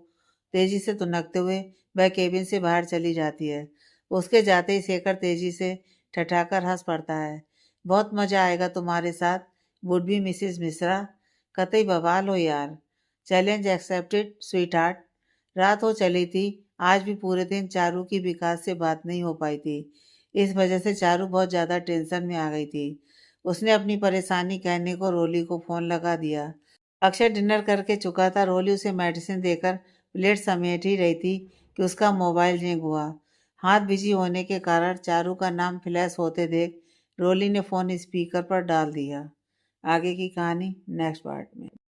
तेजी से तुनकते हुए वह केबिन से बाहर चली जाती है। उसके जाते ही शेखर तेजी से ठठाकर हंस पड़ता है। बहुत मजा आएगा तुम्हारे साथ, वुड बी मिसिस मिश्रा। कतई बवाल हो यार। Challenge accepted sweet heart. रात हो चली थी। आज भी पूरे दिन चारू की विकास से बात नहीं हो पाई थी। इस वजह से चारू बहुत ज़्यादा टेंशन में आ गई थी। उसने अपनी परेशानी कहने को रोली को फ़ोन लगा दिया। अक्षय डिनर करके चुका था। रोली उसे मेडिसिन देकर प्लेट समेट ही रही थी कि उसका मोबाइल रिंग हुआ। हाथ बिजी होने के कारण चारू का नाम फ्लैश होते देख रोली ने फ़ोन स्पीकर पर डाल दिया। आगे की कहानी नेक्स्ट पार्ट में।